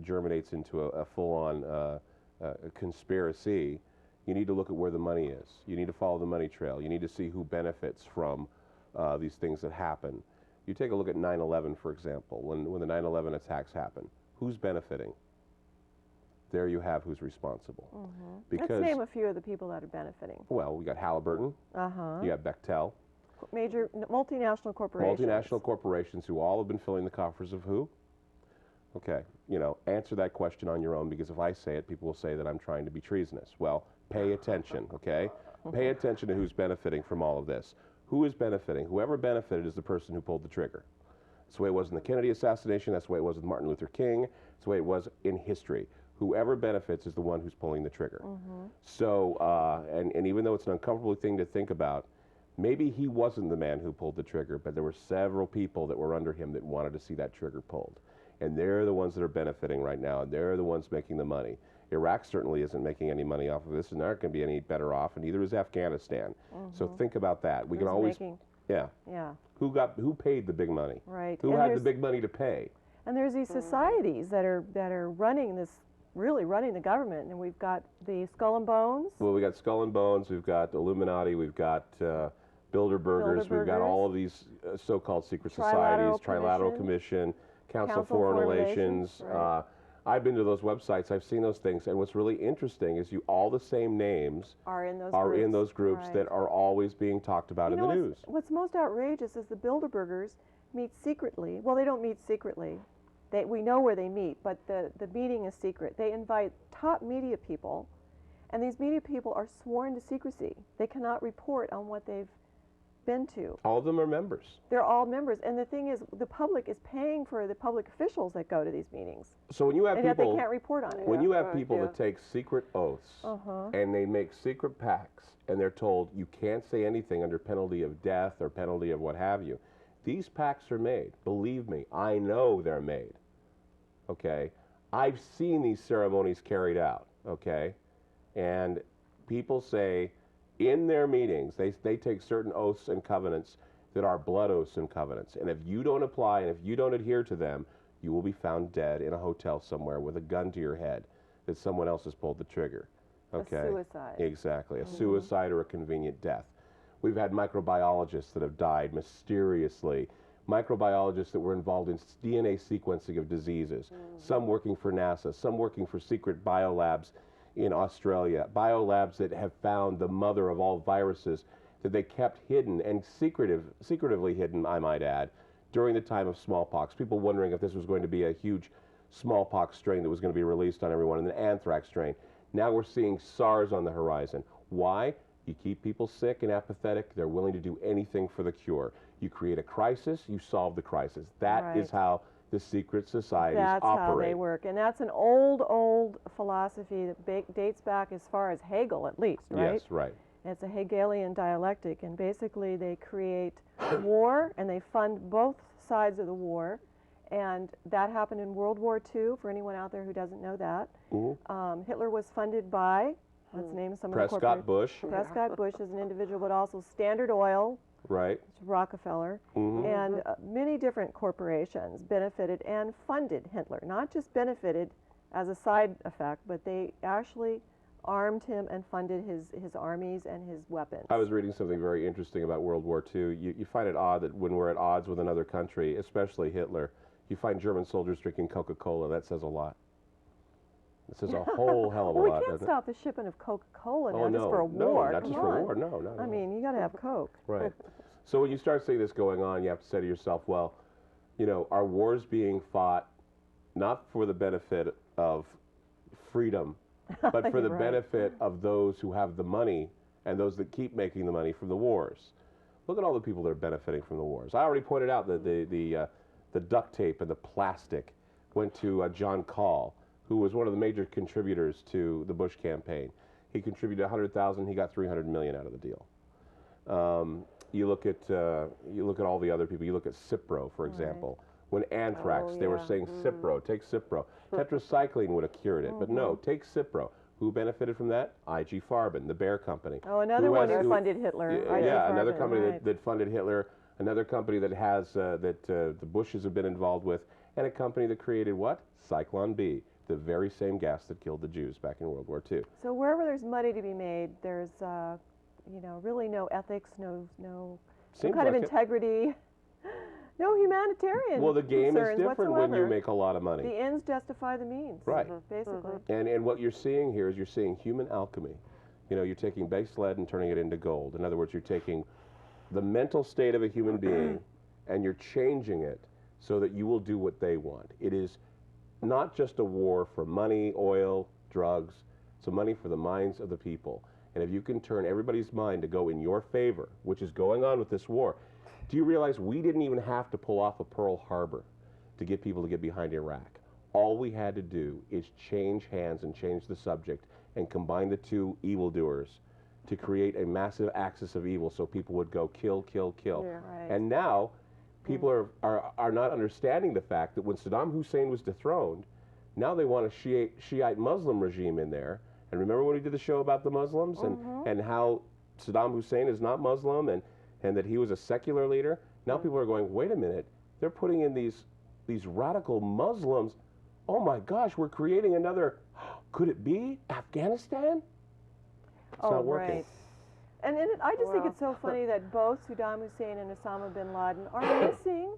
Speaker 6: germinates into a full-on conspiracy, you need to look at where the money is. You need to follow the money trail. You need to see who benefits from these things that happen. You take a look at 9/11, for example. When the 9/11 attacks happen, who's benefiting? There you have who's responsible.
Speaker 5: Mm-hmm.
Speaker 6: Because,
Speaker 5: let's name a few of the people that are benefiting.
Speaker 6: Well, we got Halliburton. You got Bechtel.
Speaker 5: Major multinational corporations.
Speaker 6: Multinational corporations who all have been filling the coffers of who? Okay, answer that question on your own, because if I say it, people will say that I'm trying to be treasonous. Well, pay attention, okay? Pay attention to who's benefiting from all of this. Who is benefiting? Whoever benefited is the person who pulled the trigger. That's the way it was in the Kennedy assassination. That's the way it was with Martin Luther King. That's the way it was in history. Whoever benefits is the one who's pulling the trigger. So, and even though it's an uncomfortable thing to think about, maybe he wasn't the man who pulled the trigger, but there were several people that were under him that wanted to see that trigger pulled. And they're the ones that are benefiting right now, and they're the ones making the money. Iraq certainly isn't making any money off of this, and they're not going to be any better off, and neither is Afghanistan. So think about that. We can always, Who paid the big money?
Speaker 5: Right.
Speaker 6: Who had the big money to pay?
Speaker 5: And there's these societies that are running this really running the government, and we've got the Skull and Bones.
Speaker 6: Well, we got Skull and Bones, we've got Illuminati, we've got Bilderbergers, we've got all of these so-called secret societies, Trilateral Commission, Council of Foreign Relations.
Speaker 5: Right.
Speaker 6: I've been to those websites, I've seen those things, and what's really interesting is all the same names
Speaker 5: are in those
Speaker 6: groups
Speaker 5: right.
Speaker 6: that are always being talked about in the news.
Speaker 5: What's most outrageous is the Bilderbergers meet secretly. Well, they don't meet secretly. We know where they meet, but the meeting is secret. They invite top media people, and these media people are sworn to secrecy. They cannot report on what they've been to.
Speaker 6: All of them are members.
Speaker 5: They're all members, and the thing is, the public is paying for the public officials that go to these meetings.
Speaker 6: So when you have
Speaker 5: and
Speaker 6: people,
Speaker 5: yet they can't report on it.
Speaker 6: when you have people that take secret oaths and they make secret pacts, and they're told you can't say anything under penalty of death or penalty of what have you, these pacts are made. Believe me, I know they're made. Okay, I've seen these ceremonies carried out. Okay, and people say, in their meetings, they take certain oaths and covenants that are blood oaths and covenants. And if you don't apply and if you don't adhere to them, you will be found dead in a hotel somewhere with a gun to your head that someone else has pulled the trigger. Okay?
Speaker 5: A suicide.
Speaker 6: Exactly. A suicide or a convenient death. We've had microbiologists that have died mysteriously. Microbiologists that were involved in DNA sequencing of diseases. Some working for NASA, some working for secret biolabs in Australia, biolabs that have found the mother of all viruses that they kept hidden and secretively hidden, I might add, during the time of smallpox. People wondering if this was going to be a huge smallpox strain that was going to be released on everyone, and an anthrax strain. Now we're seeing SARS on the horizon. Why? You keep people sick and apathetic, they're willing to do anything for the cure. You create a crisis, you solve the crisis. That is how the secret societies operate.
Speaker 5: That's how they work, and that's an old philosophy that dates back as far as Hegel, at least, right?
Speaker 6: Yes, right.
Speaker 5: It's a Hegelian dialectic, and basically they create war, and they fund both sides of the war, and that happened in World War II, for anyone out there who doesn't know that. Hitler was funded by, let's name some of the corporations.
Speaker 6: Prescott Bush.
Speaker 5: Prescott Bush is an individual, but also Standard Oil,
Speaker 6: right,
Speaker 5: Rockefeller, and many different corporations benefited and funded Hitler. Not just benefited as a side effect, but they actually armed him and funded his armies and his weapons.
Speaker 6: I was reading something very interesting about World War II. You find it odd that when we're at odds with another country, especially Hitler, you find German soldiers drinking Coca-Cola. That says a lot. It says a whole hell of a lot.
Speaker 5: We can't stop the shipment of Coca-Cola now just for a
Speaker 6: no,
Speaker 5: war.
Speaker 6: not just for a war. No.
Speaker 5: I mean, you got to have Coke.
Speaker 6: Right. So when you start seeing this going on, you have to say to yourself, well, you know, are wars being fought not for the benefit of freedom, but for the benefit of those who have the money and those that keep making the money from the wars? Look at all the people that are benefiting from the wars. I already pointed out that the duct tape and the plastic went to John Call, who was one of the major contributors to the Bush campaign. He contributed $100,000. He got $300 million out of the deal. You look at all the other people. You look at Cipro, for example. When anthrax, they were saying Cipro, take Cipro. Tetracycline would have cured it, but no, take Cipro. Who benefited from that? IG Farben, the Bear Company.
Speaker 5: Oh, another one who funded Hitler.
Speaker 6: Yeah, another company that funded Hitler. Another company that has the Bushes have been involved with, and a company that created what? Zyklon B, the very same gas that killed the Jews back in World War II.
Speaker 5: So wherever there's money to be made, there's you know, really no ethics, no kind of integrity, no humanitarian.
Speaker 6: Well, the game is different
Speaker 5: whatsoever.
Speaker 6: when you make a lot of money.
Speaker 5: The ends justify the means.
Speaker 6: Right.
Speaker 5: Basically.
Speaker 6: And what you're seeing here is you're seeing human alchemy. You know, you're taking base lead and turning it into gold. In other words, you're taking the mental state of a human being and you're changing it so that you will do what they want. It is not just a war for money, oil, drugs. It's a money for the minds of the people. And if you can turn everybody's mind to go in your favor, which is going on with this war, do you realize we didn't even have to pull off a Pearl Harbor to get people to get behind Iraq? All we had to do is change hands and change the subject and combine the two evildoers to create a massive axis of evil so people would go kill, kill, kill.
Speaker 5: Yeah, right.
Speaker 6: And now people are not understanding the fact that when Saddam Hussein was dethroned, now they want a Shiite Muslim regime in there. And remember when we did the show about the Muslims and how Saddam Hussein is not Muslim and that he was a secular leader? Now people are going, wait a minute, they're putting in these radical Muslims. Oh my gosh, we're creating another Could it be Afghanistan? It's not working.
Speaker 5: Right. And I just think it's so funny that both Saddam Hussein and Osama bin Laden are missing.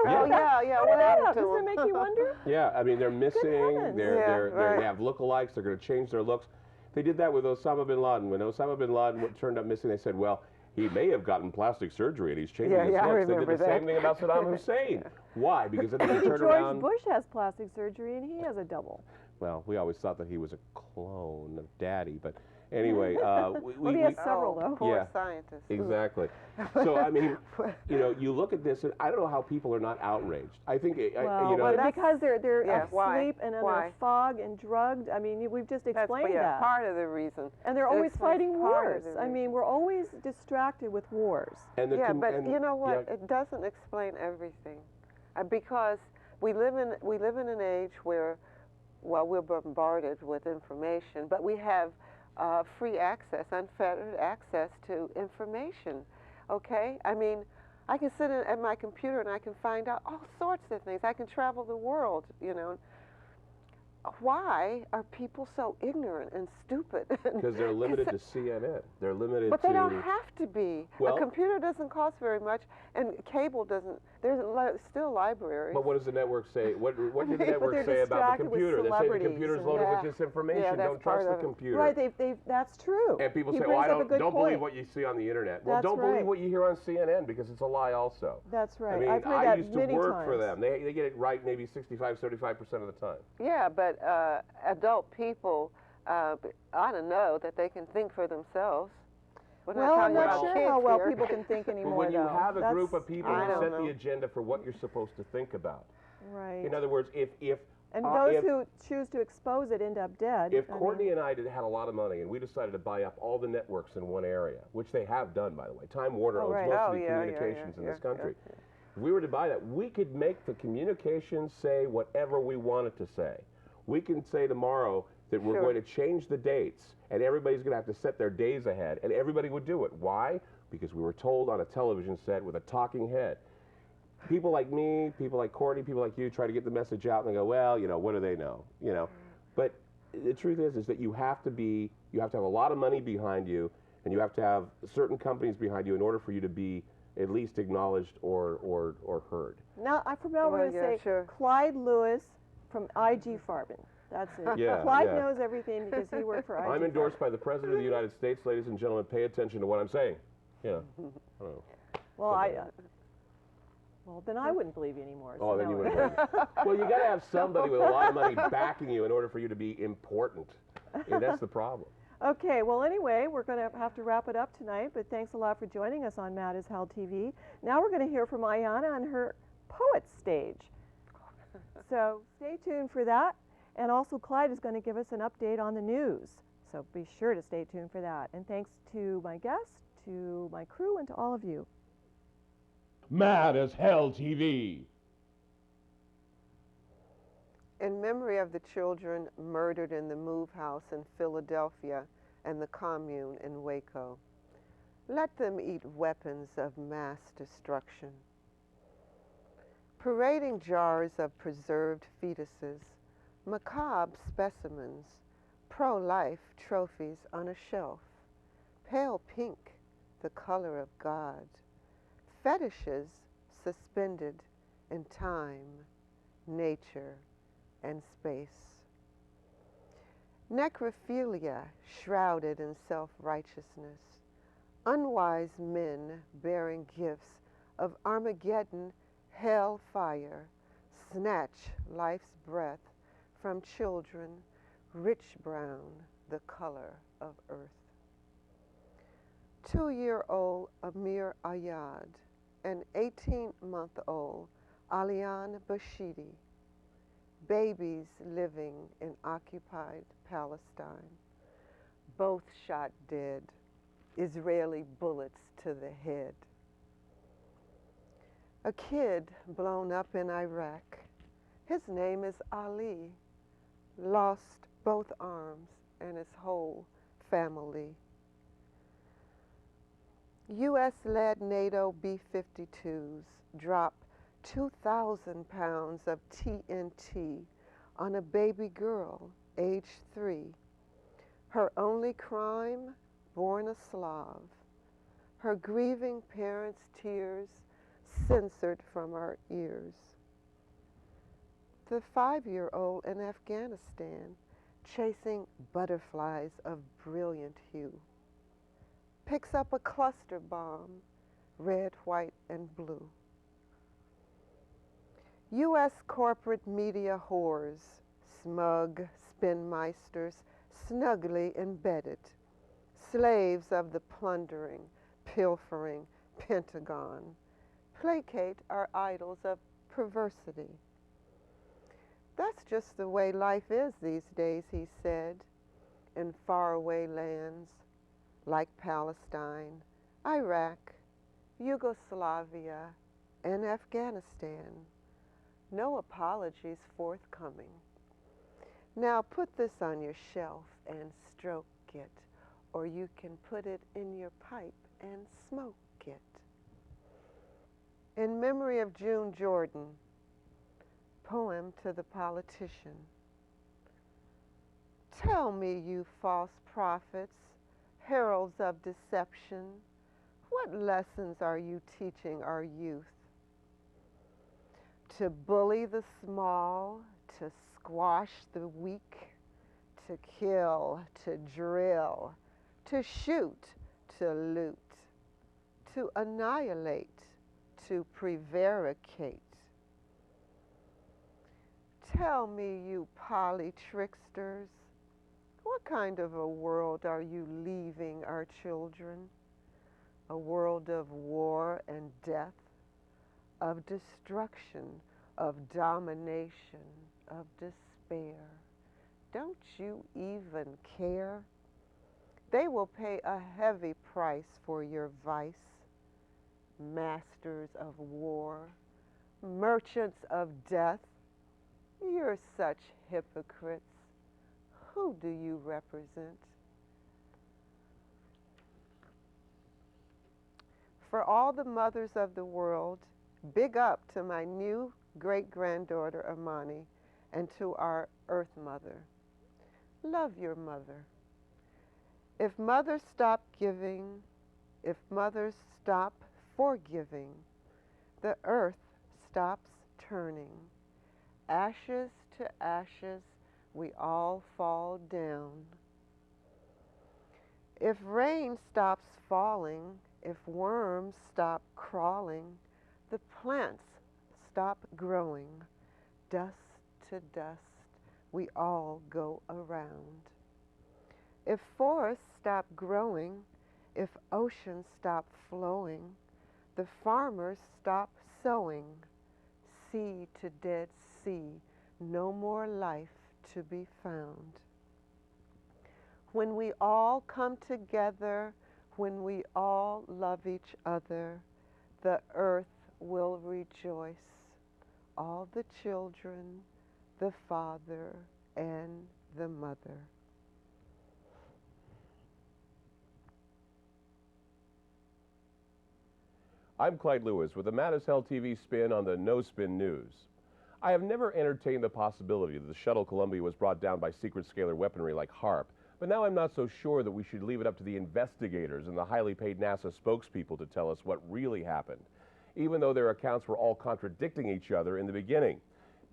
Speaker 7: Oh, yeah. What happened to
Speaker 5: Does that
Speaker 7: them?
Speaker 5: make you wonder?
Speaker 6: Yeah, I mean, they're missing.
Speaker 5: heavens.
Speaker 6: They have lookalikes. They're going to change their looks. They did that with Osama bin Laden. When Osama bin Laden turned up missing, they said, well, he may have gotten plastic surgery and he's changing his
Speaker 7: I
Speaker 6: looks. They did
Speaker 7: remember
Speaker 6: the same
Speaker 7: that.
Speaker 6: thing about Saddam Hussein. Why? Because then they could turn
Speaker 5: George
Speaker 6: around.
Speaker 5: Bush has plastic surgery and he has a double.
Speaker 6: Well, we always thought that he was a clone of Daddy, but anyway,
Speaker 5: Well, he has several though.
Speaker 7: Poor
Speaker 6: Yeah.
Speaker 7: scientists.
Speaker 6: Exactly. So I mean, you know, you look at this, and I don't know how people are not outraged. I think,
Speaker 5: Well,
Speaker 6: you know,
Speaker 5: but because they're
Speaker 7: Yeah,
Speaker 5: asleep
Speaker 7: why?
Speaker 5: and under
Speaker 7: Why?
Speaker 5: fog and drugged. I mean, we've just
Speaker 7: That's
Speaker 5: explained that.
Speaker 7: part of the reason.
Speaker 5: And they're
Speaker 7: It
Speaker 5: always
Speaker 7: explains
Speaker 5: fighting
Speaker 7: part
Speaker 5: wars.
Speaker 7: of the
Speaker 5: I mean,
Speaker 7: reason.
Speaker 5: we're always distracted with wars.
Speaker 6: and the
Speaker 7: Yeah,
Speaker 6: com-
Speaker 7: but
Speaker 6: and-
Speaker 7: you know what?
Speaker 6: yeah,
Speaker 7: It doesn't explain everything, because we live in an age where, well, we're bombarded with information, but we have free access, unfettered access to information. Okay, I mean, I can sit at my computer and I can find out all sorts of things. I can travel the world, you know. Why are people so ignorant and stupid?
Speaker 6: because they're limited to CNN. They're limited
Speaker 7: But
Speaker 6: to.
Speaker 7: they don't have to be.
Speaker 6: Well-
Speaker 7: A computer doesn't cost very much, and cable doesn't. There's still libraries.
Speaker 6: But what does the network say? What did the
Speaker 5: But
Speaker 6: network
Speaker 5: they're
Speaker 6: say about the
Speaker 5: distracted with
Speaker 6: computer? They say the
Speaker 5: celebrities
Speaker 6: computer's
Speaker 5: and-
Speaker 6: loaded
Speaker 7: Yeah.
Speaker 6: with disinformation.
Speaker 7: Yeah, that's
Speaker 6: Don't trust
Speaker 7: part
Speaker 6: the
Speaker 7: of it.
Speaker 6: computer.
Speaker 5: Right, that's true.
Speaker 6: And people
Speaker 5: He
Speaker 6: say, well,
Speaker 5: brings
Speaker 6: I
Speaker 5: up a
Speaker 6: don't,
Speaker 5: good
Speaker 6: don't
Speaker 5: point.
Speaker 6: believe what you see on the internet. Well,
Speaker 5: That's
Speaker 6: don't
Speaker 5: right.
Speaker 6: believe what you hear on CNN because it's a lie also.
Speaker 5: That's right.
Speaker 6: I mean,
Speaker 5: I've heard
Speaker 6: I
Speaker 5: that
Speaker 6: used to
Speaker 5: many
Speaker 6: work
Speaker 5: times.
Speaker 6: for them. They get it right maybe 65-75% of the time.
Speaker 7: Yeah, but adult people ought to know that they can think for themselves. We're not
Speaker 5: Well, I'm
Speaker 7: talking
Speaker 5: not
Speaker 7: about
Speaker 5: sure
Speaker 7: kids
Speaker 5: how well
Speaker 7: here.
Speaker 5: people can think
Speaker 6: But
Speaker 5: anymore,
Speaker 6: when you
Speaker 5: though.
Speaker 6: have a group of people
Speaker 7: I
Speaker 6: who
Speaker 7: don't
Speaker 6: set
Speaker 7: know.
Speaker 6: the agenda for what you're supposed to think about.
Speaker 5: Right.
Speaker 6: In other words, if
Speaker 5: And
Speaker 6: uh,
Speaker 5: those
Speaker 6: if-
Speaker 5: who choose to expose it end up dead.
Speaker 6: If
Speaker 5: I mean,
Speaker 6: Courtney and I had a lot of money and we decided to buy up all the networks in one area, which they have done, by the way, Time Warner
Speaker 5: Oh,
Speaker 6: owns
Speaker 5: right.
Speaker 6: most
Speaker 7: Oh,
Speaker 6: of the
Speaker 7: yeah,
Speaker 6: communications in this
Speaker 7: yeah,
Speaker 6: country. If we were to buy that, we could make the communications say whatever we want it to say. We can say tomorrow that we're
Speaker 7: Sure.
Speaker 6: going to change the dates and everybody's going to have to set their days ahead and everybody would do it. Why? Because we were told on a television set with a talking head. People like me, people like Courtney, people like you try to get the message out and they go, well, you know, what do they know? You know, but the truth is that you have to have a lot of money behind you and you have to have certain companies behind you in order for you to be at least acknowledged or heard.
Speaker 5: Now, from now we're
Speaker 7: Well,
Speaker 5: going to
Speaker 7: yeah,
Speaker 5: say
Speaker 7: sure.
Speaker 5: Clyde Lewis from IG Farben. That's it.
Speaker 6: Yeah,
Speaker 5: Clyde
Speaker 6: yeah.
Speaker 5: knows everything because he worked for IG
Speaker 6: I'm endorsed by the President of the United States, ladies and gentlemen. Pay attention to what I'm saying. Yeah. I don't know.
Speaker 5: Well, well, then I wouldn't believe you anymore.
Speaker 6: Oh,
Speaker 5: so
Speaker 6: then
Speaker 5: no.
Speaker 6: you wouldn't. Well, you got to have somebody with a lot of money backing you in order for you to be important. And that's the problem.
Speaker 5: Okay, well, anyway, we're going to have to wrap it up tonight, but thanks a lot for joining us on Matt is Hell TV. Now we're going to hear from Ayanna on her poet stage. So stay tuned for that. And also, Clyde is going to give us an update on the news. So be sure to stay tuned for that. And thanks to my guests, to my crew, and to all of you.
Speaker 8: Mad as Hell TV.
Speaker 7: In memory of the children murdered in the Move House in Philadelphia and the commune in Waco, let them eat weapons of mass destruction. Parading jars of preserved fetuses, macabre specimens, pro-life trophies on a shelf, pale pink, the color of God, fetishes suspended in time, nature, and space. Necrophilia shrouded in self-righteousness, unwise men bearing gifts of Armageddon hell fire, snatch life's breath from children, rich brown, the color of earth. 2-year-old Amir Ayad and 18-month-old Alian Bashidi, babies living in occupied Palestine, both shot dead, Israeli bullets to the head. A kid blown up in Iraq, his name is Ali, lost both arms and his whole family. U.S.-led NATO B-52s drop 2,000 pounds of TNT on a baby girl age 3. Her only crime, born a Slav. Her grieving parents' tears censored from our ears. The 5-year-old in Afghanistan, chasing butterflies of brilliant hue, picks up a cluster bomb, red, white, and blue. U.S. corporate media whores, smug spinmeisters, snugly embedded, slaves of the plundering, pilfering Pentagon, placate our idols of perversity. That's just the way life is these days, he said, in faraway lands like Palestine, Iraq, Yugoslavia, and Afghanistan. No apologies forthcoming. Now put this on your shelf and stroke it, or you can put it in your pipe and smoke it. In memory of June Jordan, poem to the politician. Tell me, you false prophets, heralds of deception, what lessons are you teaching our youth? To bully the small, to squash the weak, to kill, to drill, to shoot, to loot, to annihilate, to prevaricate. Tell me, you polytricksters, what kind of a world are you leaving our children? A world of war and death, of destruction, of domination, of despair. Don't you even care? They will pay a heavy price for your vice. Masters of war, merchants of death, you're such hypocrites. Who do you represent? For all the mothers of the world, big up to my new great-granddaughter Amani and to our Earth Mother. Love your mother. If mothers stop giving, if mothers stop forgiving, the earth stops turning. Ashes to ashes, we all fall down. If rain stops falling, if worms stop crawling, the plants stop growing. Dust to dust, we all go around. If forests stop growing, if oceans stop flowing, the farmers stop sowing. Sea to dead sea, no more life to be found. When we all come together, when we all love each other, the earth will rejoice. All the children, the father, and the mother.
Speaker 6: I'm Clyde Lewis with the Matt is Hell TV spin on the No Spin News. I have never entertained the possibility that the shuttle Columbia was brought down by secret scalar weaponry like HARP, but now I'm not so sure that we should leave it up to the investigators and the highly paid NASA spokespeople to tell us what really happened, even though their accounts were all contradicting each other in the beginning.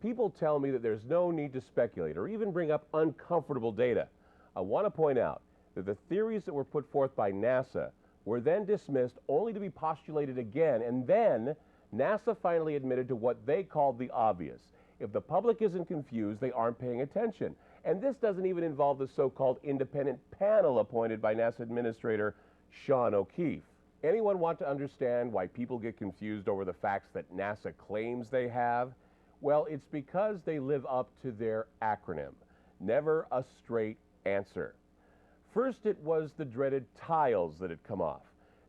Speaker 6: People tell me that there's no need to speculate or even bring up uncomfortable data. I want to point out that the theories that were put forth by NASA were then dismissed only to be postulated again, and then NASA finally admitted to what they called the obvious. If the public isn't confused, they aren't paying attention. And this doesn't even involve the so-called independent panel appointed by NASA Administrator Sean O'Keefe. Anyone want to understand why people get confused over the facts that NASA claims they have? Well, it's because they live up to their acronym. Never a straight answer. First, it was the dreaded tiles that had come off.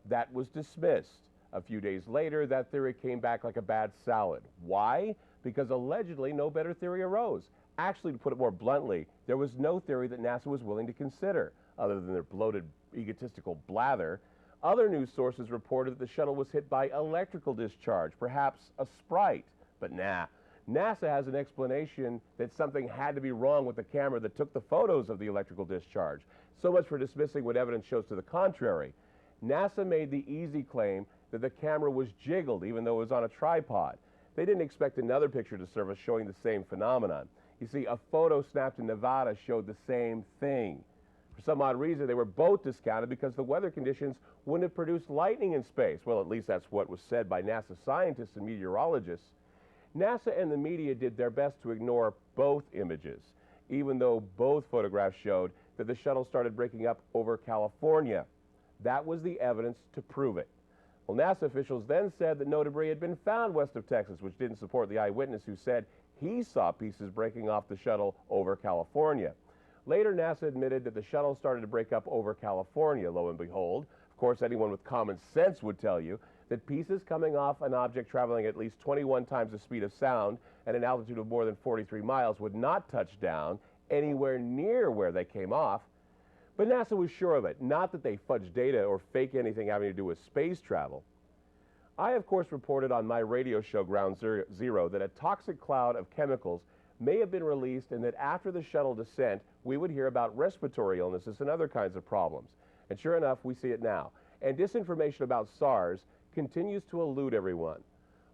Speaker 6: That was dismissed. A few days later, that theory came back like a bad salad. Why? Because allegedly no better theory arose. Actually, to put it more bluntly, there was no theory that NASA was willing to consider, other than their bloated, egotistical blather. Other news sources reported that the shuttle was hit by electrical discharge, perhaps a sprite. But nah, NASA has an explanation that something had to be wrong with the camera that took the photos of the electrical discharge. So much for dismissing what evidence shows to the contrary. NASA made the easy claim that the camera was jiggled even though it was on a tripod. They didn't expect another picture to surface showing the same phenomenon. You see, a photo snapped in Nevada showed the same thing. For some odd reason, they were both discounted because the weather conditions wouldn't have produced lightning in space. Well, at least that's what was said by NASA scientists and meteorologists. NASA and the media did their best to ignore both images, even though both photographs showed that the shuttle started breaking up over California. That was the evidence to prove it. Well, NASA officials then said that no debris had been found west of Texas, which didn't support the eyewitness who said he saw pieces breaking off the shuttle over California. Later, NASA admitted that the shuttle started to break up over California, lo and behold. Of course, anyone with common sense would tell you that pieces coming off an object traveling at least 21 times the speed of sound at an altitude of more than 43 miles would not touch down anywhere near where they came off. But NASA was sure of it, not that they fudged data or fake anything having to do with space travel. I, of course, reported on my radio show Ground Zero that a toxic cloud of chemicals may have been released and that after the shuttle descent, we would hear about respiratory illnesses and other kinds of problems. And sure enough, we see it now. And disinformation about SARS continues to elude everyone.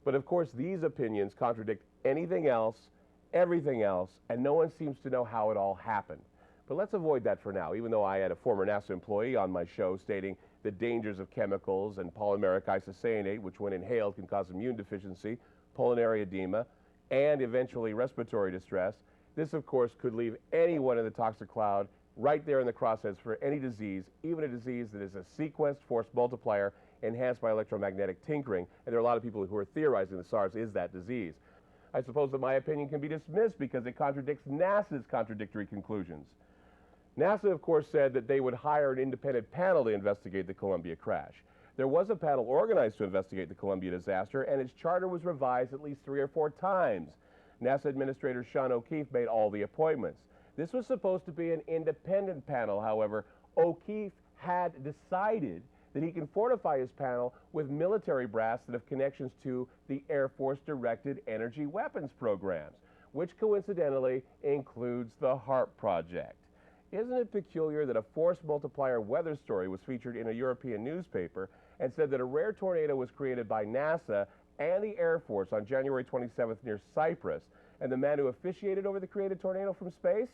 Speaker 6: But of course, these opinions contradict anything else, everything else, and no one seems to know how it all happened. But let's avoid that for now, even though I had a former NASA employee on my show stating the dangers of chemicals and polymeric isocyanate, which when inhaled can cause immune deficiency, pulmonary edema, and eventually respiratory distress. This, of course, could leave anyone in the toxic cloud right there in the crossheads for any disease, even a disease that is a sequenced force multiplier enhanced by electromagnetic tinkering. And there are a lot of people who are theorizing that SARS is that disease. I suppose that my opinion can be dismissed because it contradicts NASA's contradictory conclusions. NASA, of course, said that they would hire an independent panel to investigate the Columbia crash. There was a panel organized to investigate the Columbia disaster, and its charter was revised at least 3 or 4 times. NASA Administrator Sean O'Keefe made all the appointments. This was supposed to be an independent panel. However, O'Keefe had decided that he can fortify his panel with military brass that have connections to the Air Force-directed energy weapons programs, which coincidentally includes the HARP project. Isn't it peculiar that a force multiplier weather story was featured in a European newspaper and said that a rare tornado was created by NASA and the Air Force on January 27th near Cyprus, and the man who officiated over the created tornado from space?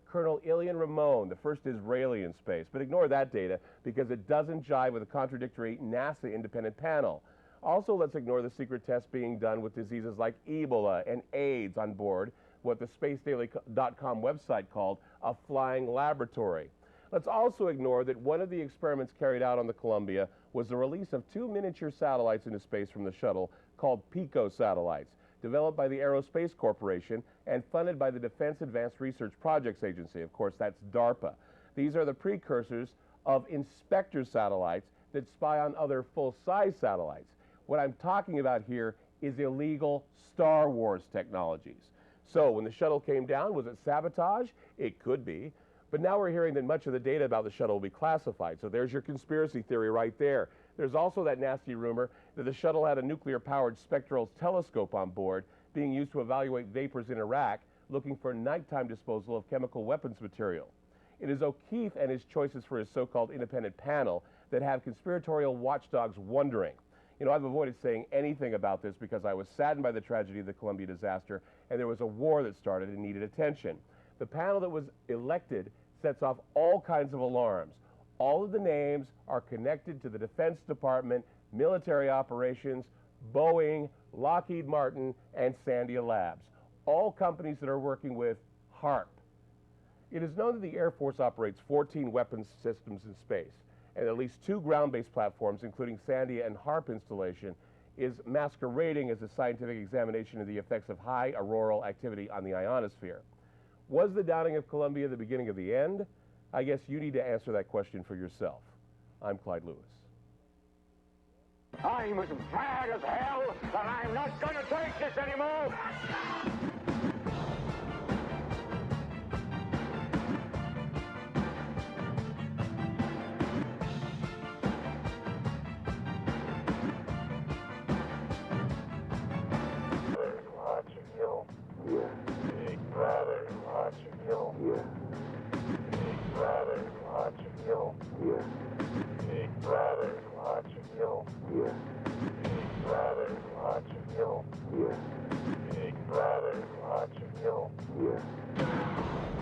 Speaker 6: Colonel Ilian Ramon, the first Israeli in space. But ignore that data because it doesn't jive with a contradictory NASA independent panel. Also, let's ignore the secret tests being done with diseases like Ebola and AIDS on board what the spacedaily.com website called a flying laboratory. Let's also ignore that one of the experiments carried out on the Columbia was the release of 2 miniature satellites into space from the shuttle called PICO satellites, developed by the Aerospace Corporation and funded by the Defense Advanced Research Projects Agency. Of course, that's DARPA. These are the precursors of Inspector satellites that spy on other full-size satellites. What I'm talking about here is illegal Star Wars technologies. So when the shuttle came down, was it sabotage? It could be. But now we're hearing that much of the data about the shuttle will be classified. So there's your conspiracy theory right there. There's also that nasty rumor that the shuttle had a nuclear-powered spectral telescope on board being used to evaluate vapors in Iraq, looking for nighttime disposal of chemical weapons material. It is O'Keefe and his choices for his so-called independent panel that have conspiratorial watchdogs wondering. You know, I've avoided saying anything about this because I was saddened by the tragedy of the Columbia disaster, and there was a war that started and needed attention. The panel that was elected sets off all kinds of alarms. All of the names are connected to the Defense Department, military operations, Boeing, Lockheed Martin, and Sandia Labs, all companies that are working with HARP. It is known that the Air Force operates 14 weapons systems in space, and at least 2 ground-based platforms, including Sandia and HARP installation, is masquerading as a scientific examination of the effects of high auroral activity on the ionosphere. Was the downing of Columbia the beginning of the end? I guess you need to answer that question for yourself. I'm Clyde Lewis.
Speaker 2: I'm as mad as hell, and I'm not going to take this anymore. Watching you. watching you.
Speaker 6: Yeah.
Speaker 2: Big brother's watching you.
Speaker 6: Yeah.
Speaker 2: Big brother's watching you.
Speaker 6: Yeah.
Speaker 2: Big brother's watching you.
Speaker 6: Yeah.
Speaker 2: Big brother's watching you.
Speaker 6: Yeah.